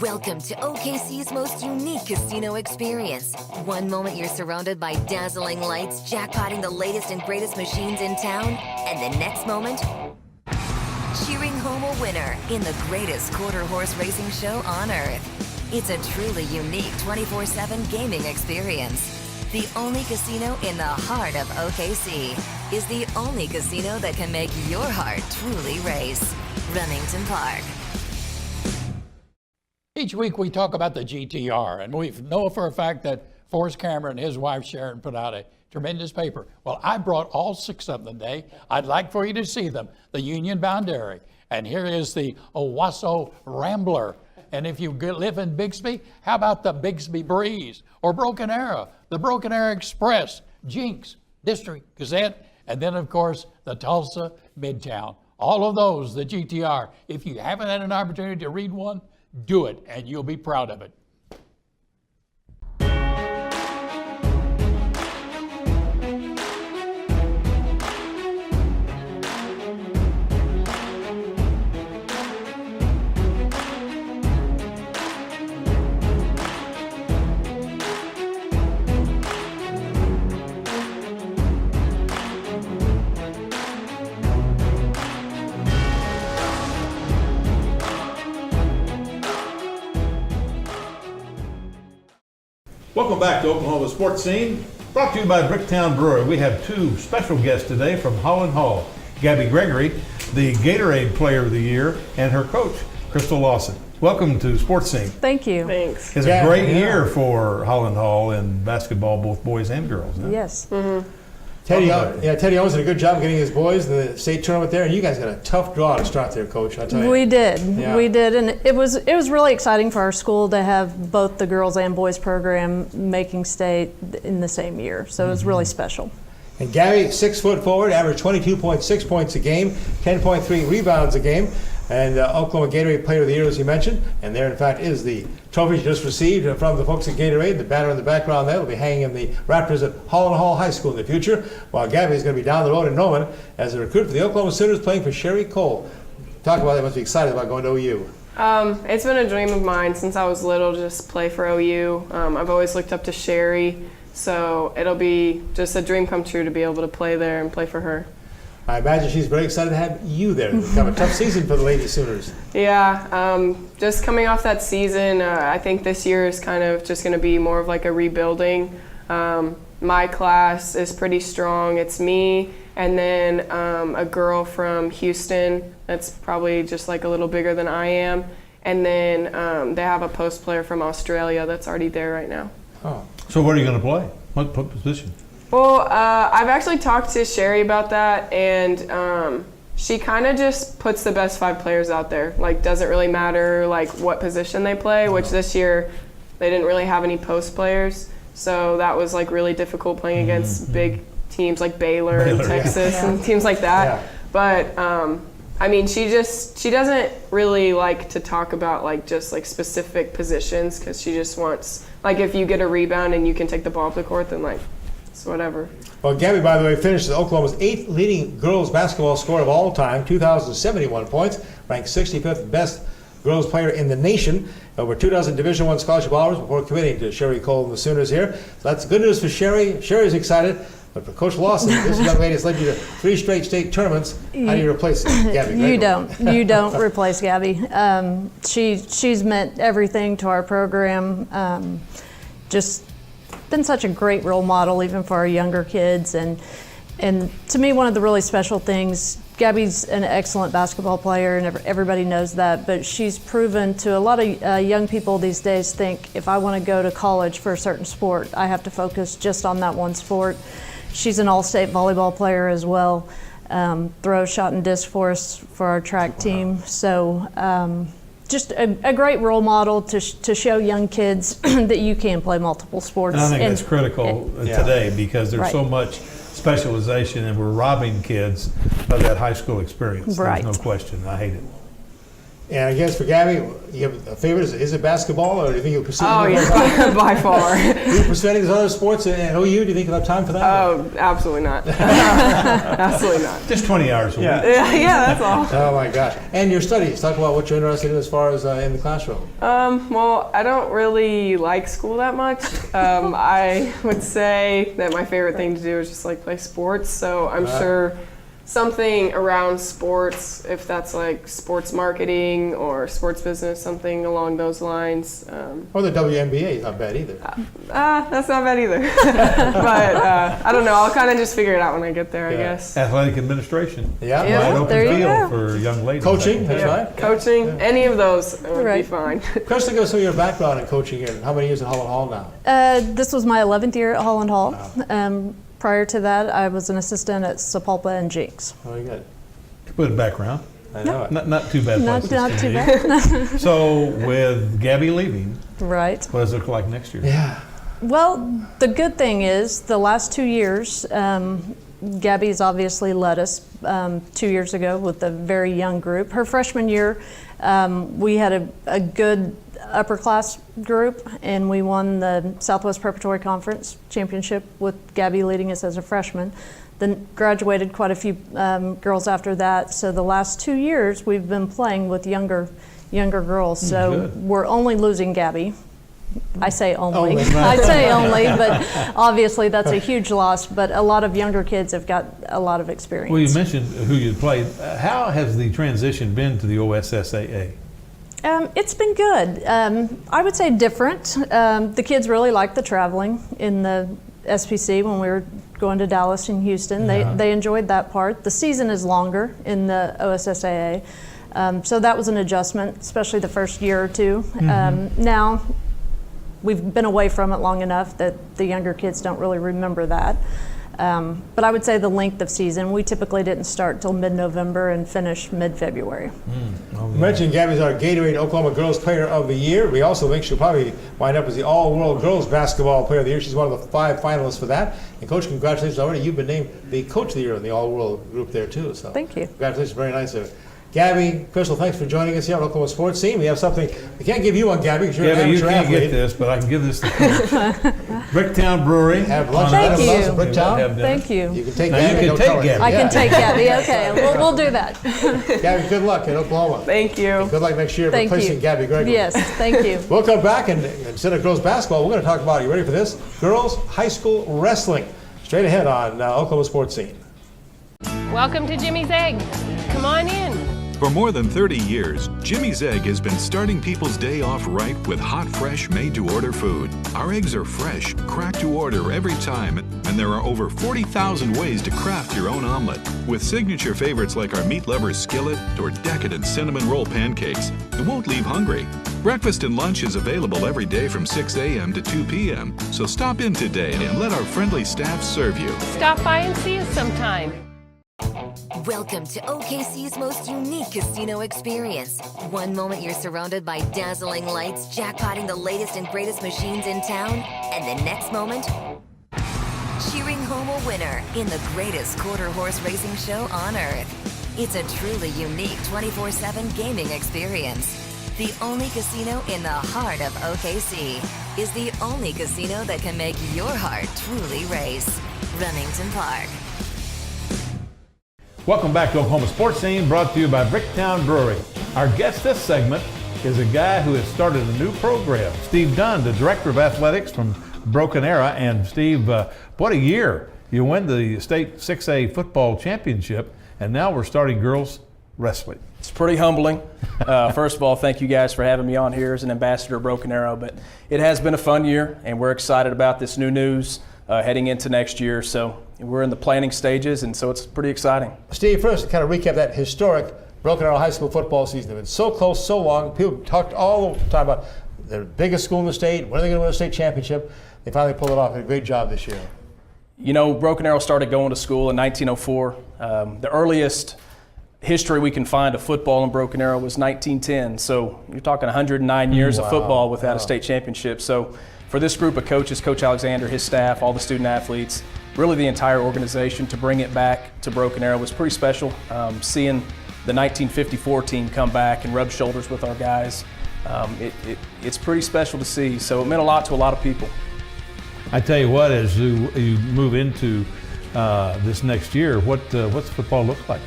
Welcome to OKC's most unique casino experience. One moment you're surrounded by dazzling lights, jackpotting the latest and greatest machines in town, and the next moment, cheering home a winner in the greatest quarter horse racing show on earth. It's a truly unique 24/7 gaming experience. The only casino in the heart of OKC is the only casino that can make your heart truly race. Remington Park. Each week we talk about the GTR, and we know for a fact that Forrest Cameron and his wife Sharon put out a tremendous paper. Well, I brought all 6 of them today. I'd like for you to see them. The Union Boundary, and here is the Owasso Rambler. And if you live in Bixby, how about the Bixby Breeze or Broken Arrow, the Broken Arrow Express, Jinx, District Gazette, and then of course the Tulsa Midtown. All of those, the GTR. If you haven't had an opportunity to read one, do it, and you'll be proud of it. Welcome back to Oklahoma Sports Scene, brought to you by Bricktown Brewery. We have two special guests today from Holland Hall. Gabby Gregory, the Gatorade Player of the Year, and her coach, Crystal Lawson. Welcome to Sports Scene. Thank you. Thanks. It's a great year for Holland Hall in basketball, both boys and girls. Huh? Yes. Teddy Owens did a good job getting his boys in the state tournament there, and you guys got a tough draw to start there, Coach. I tell you. We did. Yeah. We did, and it was really exciting for our school to have both the girls and boys program making state in the same year. So it was really special. And Gabby, 6 foot forward, averaged 22.6 points a game, 10.3 rebounds a game, and Oklahoma Gatorade Player of the Year, as you mentioned. And there, in fact, is the trophy you just received from the folks at Gatorade. The banner in the background there will be hanging in the Raptors at Holland Hall High School in the future, while Gabby is going to be down the road in Norman as a recruit for the Oklahoma Sooners playing for Sherry Cole. Talk about that. Must be excited about going to OU. It's been a dream of mine since I was little to just play for OU. I've always looked up to Sherry, so it'll be just a dream come true to be able to play there and play for her. I imagine she's very excited to have you there. It's kind of a tough season for the Lady Sooners. Yeah, just coming off that season, I think this year is kind of just going to be more of like a rebuilding. My class is pretty strong. It's me and then a girl from Houston that's probably just like a little bigger than I am. And then they have a post player from Australia that's already there right now. Oh. So what are you going to play? What position? Well, I've actually talked to Sherry about that, and she kind of just puts the best 5 players out there. Like, doesn't really matter like what position they play, which this year they didn't really have any post players, so that was like really difficult playing against big teams like Baylor and Texas and teams like that. Yeah. But I mean, she doesn't really like to talk about like just like specific positions, because she just wants, like, if you get a rebound and you can take the ball up the court, then like it's whatever. Well, Gabby, by the way, finished as Oklahoma's 8th leading girls basketball scorer of all time, 2,071 points, ranked 65th best girls player in the nation, over 2 dozen Division I scholarship hours before committing to Sherry Cole and the Sooners here. So that's good news for Sherry. Sherry's excited. But for Coach Lawson, this young lady has led you to 3 straight state tournaments. How do you replace Gabby Gregory? You don't replace Gabby. She's meant everything to our program. Just been such a great role model, even for our younger kids. And to me, one of the really special things, Gabby's an excellent basketball player, and everybody knows that. But she's proven to a lot of young people these days think, if I want to go to college for a certain sport, I have to focus just on that one sport. She's an all-state volleyball player as well. Throws, shot, and disc for us for our track team. So just a great role model to show young kids that you can play multiple sports. And I think that's critical today, because there's so much specialization, and we're robbing kids of that high school experience. Right. There's no question. I hate it. And I guess for Gabby, you have a favorite. Is it basketball, or do you think you'll pursue? Oh yeah, by far. Do you pursue any of those other sports at OU? Do you think you'll have time for that? Oh, absolutely not. Absolutely not. Just 20 hours a week. Yeah, that's all. Oh my gosh! And your studies. Talk about what you're interested in as far as in the classroom. Well, I don't really like school that much. I would say that my favorite thing to do is just like play sports. So I'm sure something around sports, if that's like sports marketing or sports business, something along those lines. Or the WNBA is not bad either. That's not bad either. But I don't know. I'll kind of just figure it out when I get there, I guess. Athletic administration. Yeah. Wide open there you field go. for young ladies. Coaching. That's right. Coaching. Any of those would be fine. Crystal, give us some of your background in coaching here. How many years at Holland Hall now? This was my 11th year at Holland Hall. Wow. Prior to that, I was an assistant at Sapulpa and Jinx. Very good. Good background. I know it. Not too bad. Not too bad. So with Gabby leaving, right, what does it look like next year? Yeah. Well, the good thing is the last 2 years, Gabby's obviously led us 2 years ago with a very young group. Her freshman year, we had a good upper class group, and we won the Southwest Preparatory Conference Championship with Gabby leading us as a freshman. Then graduated quite a few girls after that. So the last 2 years we've been playing with younger girls. So we're only losing Gabby. I say only. I say only, but obviously that's a huge loss. But a lot of younger kids have got a lot of experience. Well, you mentioned who you played. How has the transition been to the OSSAA? It's been good. I would say different. The kids really like the traveling in the SPC when we were going to Dallas and Houston. They enjoyed that part. The season is longer in the OSSAA. So that was an adjustment, especially the first year or two. Now, we've been away from it long enough that the younger kids don't really remember that. But I would say the length of season, we typically didn't start till mid-November and finish mid-February. You mentioned Gabby's our Gatorade Oklahoma Girls Player of the Year. We also think she'll probably wind up as the All-World Girls Basketball Player of the Year. She's one of the 5 finalists for that. And Coach, congratulations already. You've been named the Coach of the Year in the All-World group there too. So thank you. Congratulations, very nice of you. Gabby, Crystal, thanks for joining us here on Oklahoma Sports Scene. We have something, we can't give you one, Gabby, because you're an amateur athlete. You can't get this, but I can give this to Bricktown Brewery. Have lunch Thank you. at Bricktown. Thank you. You can take now Gabby. You can take Gabby. I can take Gabby. Okay, we'll do that. Gabby, good luck in Oklahoma. Thank you. And good luck next year Thank replacing you. Gabby Gregory. Yes, thank you. We'll come back, and instead of girls basketball, we're going to talk about, are you ready for this? Girls high school wrestling. Straight ahead on Oklahoma Sports Scene. Welcome to Jimmy's Egg. Come on in. For more than 30 years, Jimmy's Egg has been starting people's day off right with hot, fresh, made-to-order food. Our eggs are fresh, cracked to order every time, and there are over 40,000 ways to craft your own omelet. With signature favorites like our meat lovers skillet or decadent cinnamon roll pancakes, you won't leave hungry. Breakfast and lunch is available every day from 6 a.m. to 2 p.m., so stop in today and let our friendly staff serve you. Stop by and see us sometime. Welcome to OKC's most unique casino experience. One moment you're surrounded by dazzling lights, jackpotting the latest and greatest machines in town, and the next moment, cheering home a winner in the greatest quarter horse racing show on earth. It's a truly unique 24/7 gaming experience. The only casino in the heart of OKC is the only casino that can make your heart truly race. Remington Park. Welcome back to Oklahoma Sports Scene, brought to you by Bricktown Brewery. Our guest this segment is a guy who has started a new program. Steve Dunn, the Director of Athletics from Broken Arrow. And Steve, what a year. You win the state 6A football championship, and now we're starting girls wrestling. It's pretty humbling. First of all, thank you guys for having me on here as an ambassador of Broken Arrow. But it has been a fun year, and we're excited about this new news heading into next year. So we're in the planning stages, and so it's pretty exciting. Steve, first, kind of recap that historic Broken Arrow High School football season. They've been so close, so long. People talked all the time about the biggest school in the state. When are they going to win a state championship? They finally pulled it off. They did a great job this year. You know, Broken Arrow started going to school in 1904. The earliest history we can find of football in Broken Arrow was 1910. So you're talking 109 years of football without a state championship. So for this group of coaches, Coach Alexander, his staff, all the student athletes, really the entire organization, to bring it back to Broken Arrow was pretty special. Seeing the 1954 team come back and rub shoulders with our guys, it's pretty special to see. So it meant a lot to a lot of people. I tell you what, as you move into this next year, what's football look like?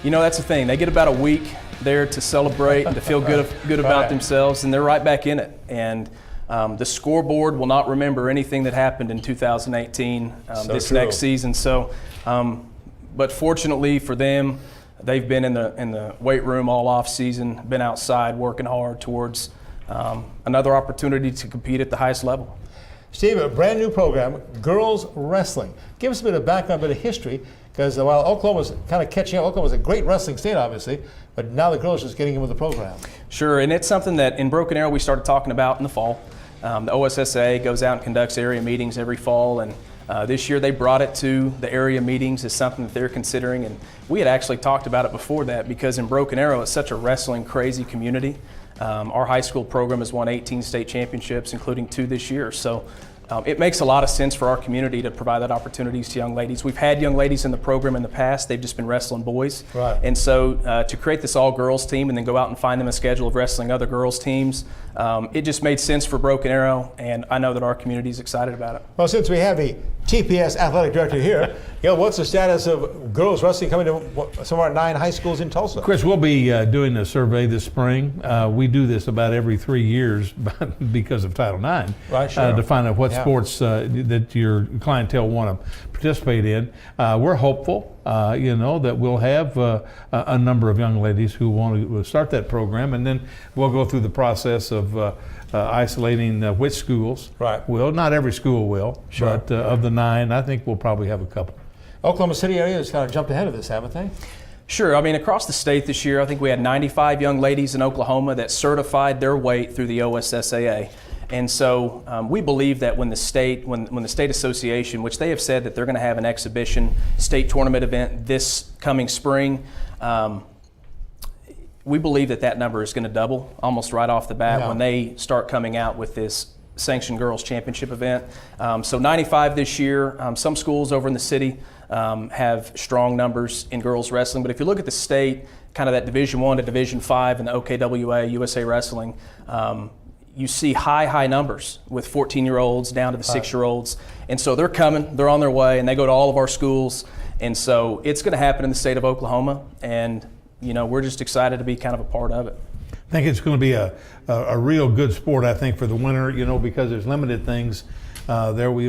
You know, that's the thing. They get about a week there to celebrate and to feel good about themselves, and they're right back in it. And the scoreboard will not remember anything that happened in 2018 next season. So, but fortunately for them, they've been in the weight room all off season, been outside working hard towards another opportunity to compete at the highest level. Steve, a brand new program, girls wrestling. Give us a bit of background, a bit of history, because while Oklahoma's kind of catching up, Oklahoma's a great wrestling state, obviously, but now the girls are just getting in with the program. Sure, and it's something that in Broken Arrow we started talking about in the fall. The OSSA goes out and conducts area meetings every fall, and this year they brought it to the area meetings as something that they're considering. And we had actually talked about it before that, because in Broken Arrow it's such a wrestling crazy community. Our high school program has won 18 state championships, including 2 this year. So it makes a lot of sense for our community to provide that opportunities to young ladies. We've had young ladies in the program in the past. They've just been wrestling boys. Right. And so to create this all-girls team and then go out and find them a schedule of wrestling other girls teams, it just made sense for Broken Arrow, and I know that our community is excited about it. Well, since we have the TPS athletic director here, what's the status of girls wrestling coming to some of our 9 high schools in Tulsa? Chris, we'll be doing a survey this spring. We do this about every 3 years because of Title IX, right, sure. To find out what sports that your clientele want to participate in. We're hopeful that we'll have a number of young ladies who want to start that program, and then we'll go through the process of isolating which schools will. Not every school will, but of the 9, I think we'll probably have a couple. Oklahoma City area has kind of jumped ahead of this, haven't they? Sure. I mean, across the state this year, I think we had 95 young ladies in Oklahoma that certified their weight through the OSSAA. And so we believe that when the state association, which they have said that they're going to have an exhibition state tournament event this coming spring, we believe that number is going to double almost right off the bat when they start coming out with this sanctioned girls championship event. So 95 this year. Some schools over in the city have strong numbers in girls wrestling, but if you look at the state, kind of that Division I to Division V and the OKWA, USA Wrestling, you see high numbers with 14-year-olds down to the 6-year-olds. And so they're coming, they're on their way, and they go to all of our schools. And so it's going to happen in the state of Oklahoma, and we're just excited to be kind of a part of it. I think it's going to be a real good sport, I think, for the winter, because there's limited things. We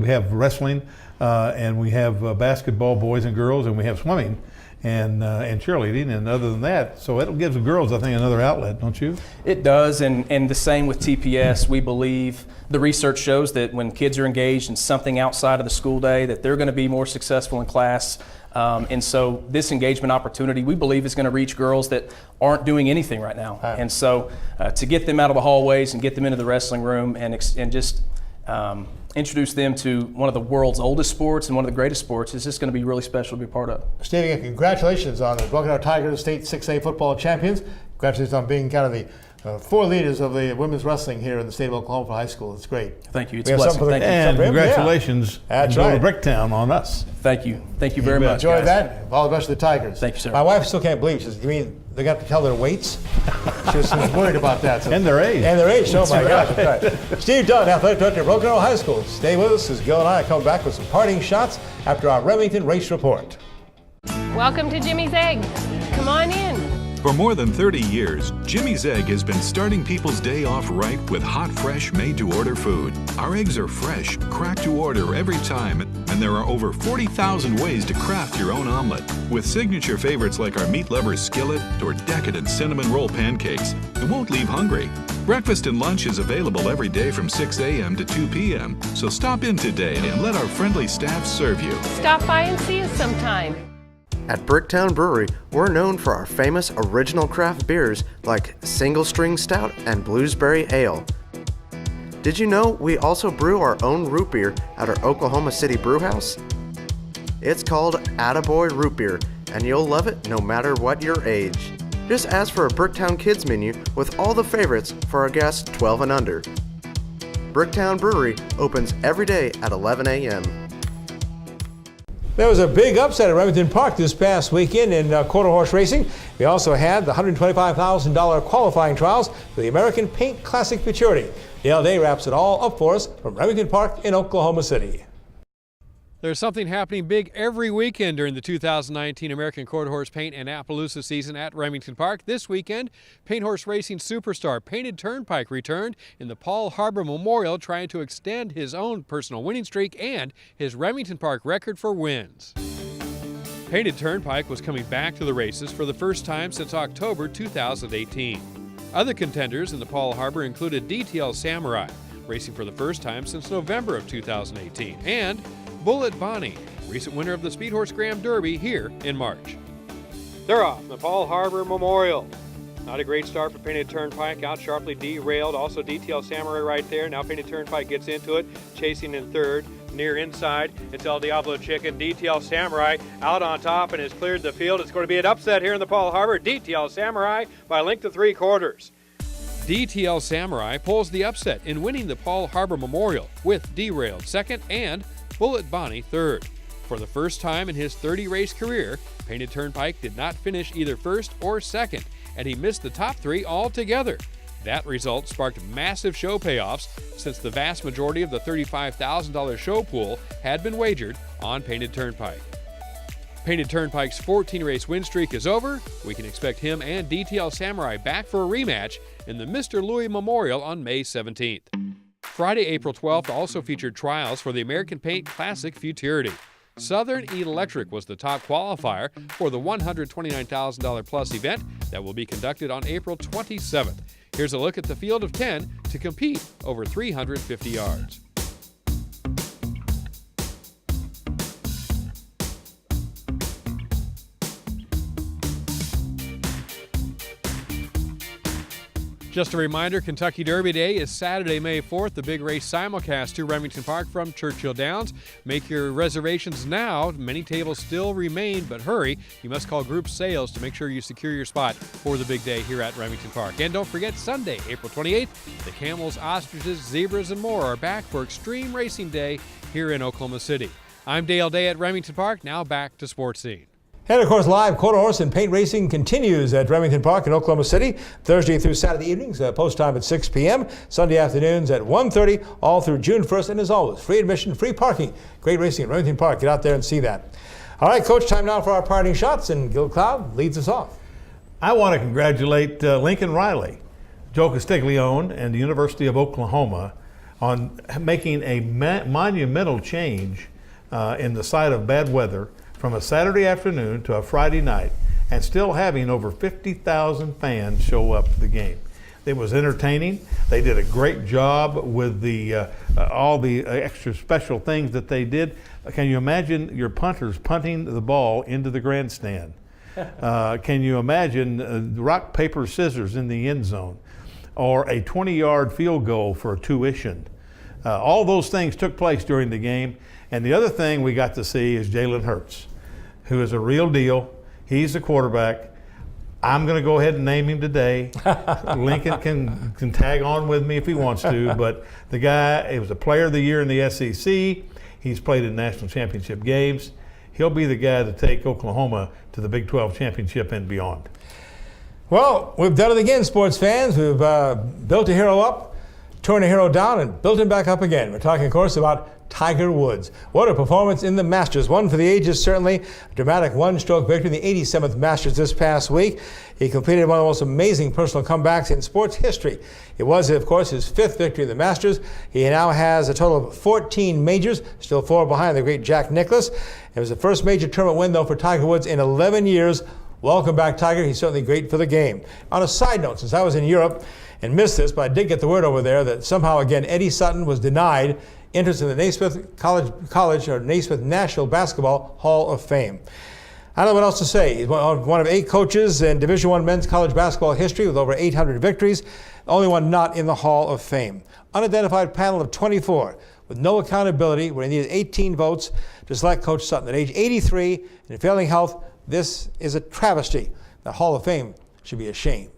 have wrestling, and we have basketball, boys and girls, and we have swimming and cheerleading, and other than that, so it gives the girls, I think, another outlet, don't you? It does, and the same with TPS. We believe the research shows that when kids are engaged in something outside of the school day, that they're going to be more successful in class. And so this engagement opportunity, we believe, is going to reach girls that aren't doing anything right now. And so to get them out of the hallways and get them into the wrestling room and just introduce them to one of the world's oldest sports and one of the greatest sports is just going to be really special to be a part of. Steve, congratulations on the Broken Arrow Tigers, state 6A football champions. Congratulations on being kind of the 4 leaders of the women's wrestling here in the state of Oklahoma for high school. It's great. Thank you. It's a blessing. Thank you. And congratulations to Bricktown on us. Thank you. Thank you very much. Enjoy that. All the best to the Tigers. Thank you, sir. My wife still can't believe. She says, "You mean they got to tell their weights?" She was worried about that. And their age. And their age. Oh my gosh. Right. Steve Dunn, athletic director of Broken Arrow High School. Stay with us as Gil and I come back with some parting shots after our Remington race report. Welcome to Jimmy's Egg. Come on in. For more than 30 years, Jimmy's Egg has been starting people's day off right with hot, fresh, made-to-order food. Our eggs are fresh, cracked to order every time, and there are over 40,000 ways to craft your own omelet. With signature favorites like our meat lover skillet or decadent cinnamon roll pancakes, it won't leave hungry. Breakfast and lunch is available every day from 6 a.m. to 2 p.m., so stop in today and let our friendly staff serve you. Stop by and see us sometime. At Bricktown Brewery, we're known for our famous original craft beers like Single String Stout and Bluesberry Ale. Did you know we also brew our own root beer at our Oklahoma City brew house? It's called Attaboy Root Beer, and you'll love it no matter what your age. Just ask for a Bricktown Kids menu with all the favorites for our guests 12 and under. Bricktown Brewery opens every day at 11 a.m. There was a big upset at Remington Park this past weekend in quarter horse racing. We also had the $125,000 qualifying trials for the American Paint Classic Futurity. Dale Day wraps it all up for us from Remington Park in Oklahoma City. There's something happening big every weekend during the 2019 American Quarter Horse Paint and Appaloosa season at Remington Park. This weekend, paint horse racing superstar Painted Turnpike returned in the Paul Harbor Memorial, trying to extend his own personal winning streak and his Remington Park record for wins. Painted Turnpike was coming back to the races for the first time since October 2018. Other contenders in the Paul Harbor included DTL Samurai, racing for the first time since November of 2018, and Bullet Bonnie, recent winner of the Speed Horse Graham Derby here in March. They're off the Paul Harbor Memorial. Not a great start for Painted Turnpike, out sharply derailed. Also DTL Samurai right there. Now Painted Turnpike gets into it, chasing in third. Near inside, it's El Diablo Chicken. DTL Samurai out on top and has cleared the field. It's going to be an upset here in the Paul Harbor. DTL Samurai by a length of 3/4. DTL Samurai pulls the upset in winning the Paul Harbor Memorial with Derailed second and Bullet Bonnie third. For the first time in his 30-race career, Painted Turnpike did not finish either first or second, and he missed the top 3 altogether. That result sparked massive show payoffs since the vast majority of the $35,000 show pool had been wagered on Painted Turnpike. Painted Turnpike's 14-race win streak is over. We can expect him and DTL Samurai back for a rematch in the Mr. Louis Memorial on May 17th. Friday, April 12th also featured trials for the American Paint Classic Futurity. Southern Electric was the top qualifier for the $129,000 plus event that will be conducted on April 27th. Here's a look at the field of 10 to compete over 350 yards. Just a reminder, Kentucky Derby Day is Saturday, May 4th. The big race simulcast to Remington Park from Churchill Downs. Make your reservations now. Many tables still remain, but hurry. You must call Group Sales to make sure you secure your spot for the big day here at Remington Park. And don't forget, Sunday, April 28th, the camels, ostriches, zebras, and more are back for Extreme Racing Day here in Oklahoma City. I'm Dale Day at Remington Park. Now back to Sports Scene. And of course, live quarter horse and paint racing continues at Remington Park in Oklahoma City, Thursday through Saturday evenings, post time at 6 p.m., Sunday afternoons at 1:30, all through June 1st. And as always, free admission, free parking. Great racing at Remington Park. Get out there and see that. All right, Coach, time now for our parting shots, and Gil Cloud leads us off. I want to congratulate Lincoln Riley, Joe Castiglione, and the University of Oklahoma on making a monumental change in the site of bad weather from a Saturday afternoon to a Friday night, and still having over 50,000 fans show up to the game. It was entertaining. They did a great job with the all the extra special things that they did. Can you imagine your punters punting the ball into the grandstand? Can you imagine rock, paper, scissors in the end zone, or a 20-yard field goal for tuition? All those things took place during the game. And the other thing we got to see is Jalen Hurts, who is a real deal. He's the quarterback. I'm going to go ahead and name him today. Lincoln can tag on with me if he wants to, but the guy, he was a player of the year in the SEC. He's played in national championship games. He'll be the guy to take Oklahoma to the Big 12 championship and beyond. Well, we've done it again, sports fans. We've built a hero up, torn a hero down, and built him back up again. We're talking, of course, about Tiger Woods. What a performance in the Masters. One for the ages, certainly. A dramatic one-stroke victory in the 87th Masters this past week. He completed one of the most amazing personal comebacks in sports history. It was, of course, his 5th victory in the Masters. He now has a total of 14 majors, still 4 behind the great Jack Nicklaus. It was the first major tournament win, though, for Tiger Woods in 11 years. Welcome back, Tiger. He's certainly great for the game. On a side note, since I was in Europe and missed this, but I did get the word over there that somehow, again, Eddie Sutton was denied entrance in the Naismith College or Naismith National Basketball Hall of Fame. I don't know what else to say. He's one of 8 coaches in Division I men's college basketball history with over 800 victories, the only one not in the Hall of Fame. Unidentified panel of 24 with no accountability, where he needed 18 votes to select Coach Sutton. At age 83 and in failing health, this is a travesty. The Hall of Fame should be ashamed.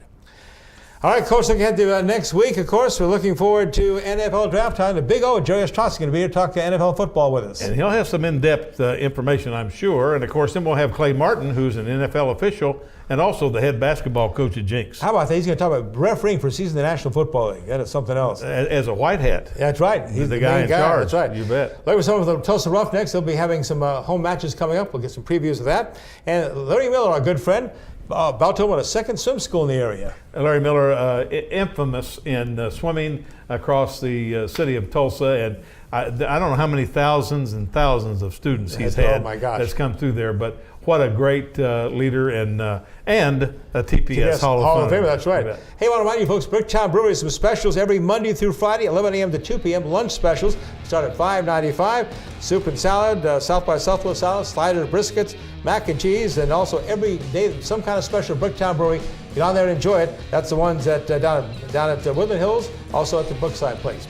All right, Coach, looking ahead to next week, of course, we're looking forward to NFL draft time. The Big O, Jerry Ostrowski, is going to be here to talk to NFL football with us. And he'll have some in-depth information, I'm sure. And, of course, then we'll have Clay Martin, who's an NFL official and also the head basketball coach at Jinx. How about that? He's going to talk about refereeing for season of the National Football League. That is something else. As a white hat. That's right. He's the guy in charge. That's right. You bet. Like with some of the Tulsa Roughnecks, they'll be having some home matches coming up. We'll get some previews of that. And Larry Miller, our good friend, about to open a second swim school in the area. Larry Miller, infamous in swimming across the city of Tulsa, and I don't know how many thousands and thousands of students he's had that's come through there, but what a great leader and a TPS Hall of Fame. That's right. Hey, I want to remind you folks, Bricktown Brewery has some specials every Monday through Friday, 11 a.m. to 2 p.m. Lunch specials start at $5.95. Soup and salad, South by Southwest salad, sliders, briskets, mac and cheese, and also every day some kind of special Bricktown Brewery. Get on there and enjoy it. That's the ones that down at Woodland Hills, also at the Brookside Place.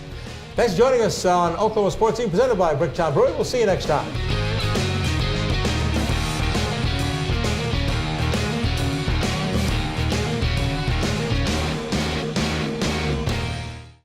Thanks for joining us on Oklahoma Sports Scene, presented by Bricktown Brewery. We'll see you next time.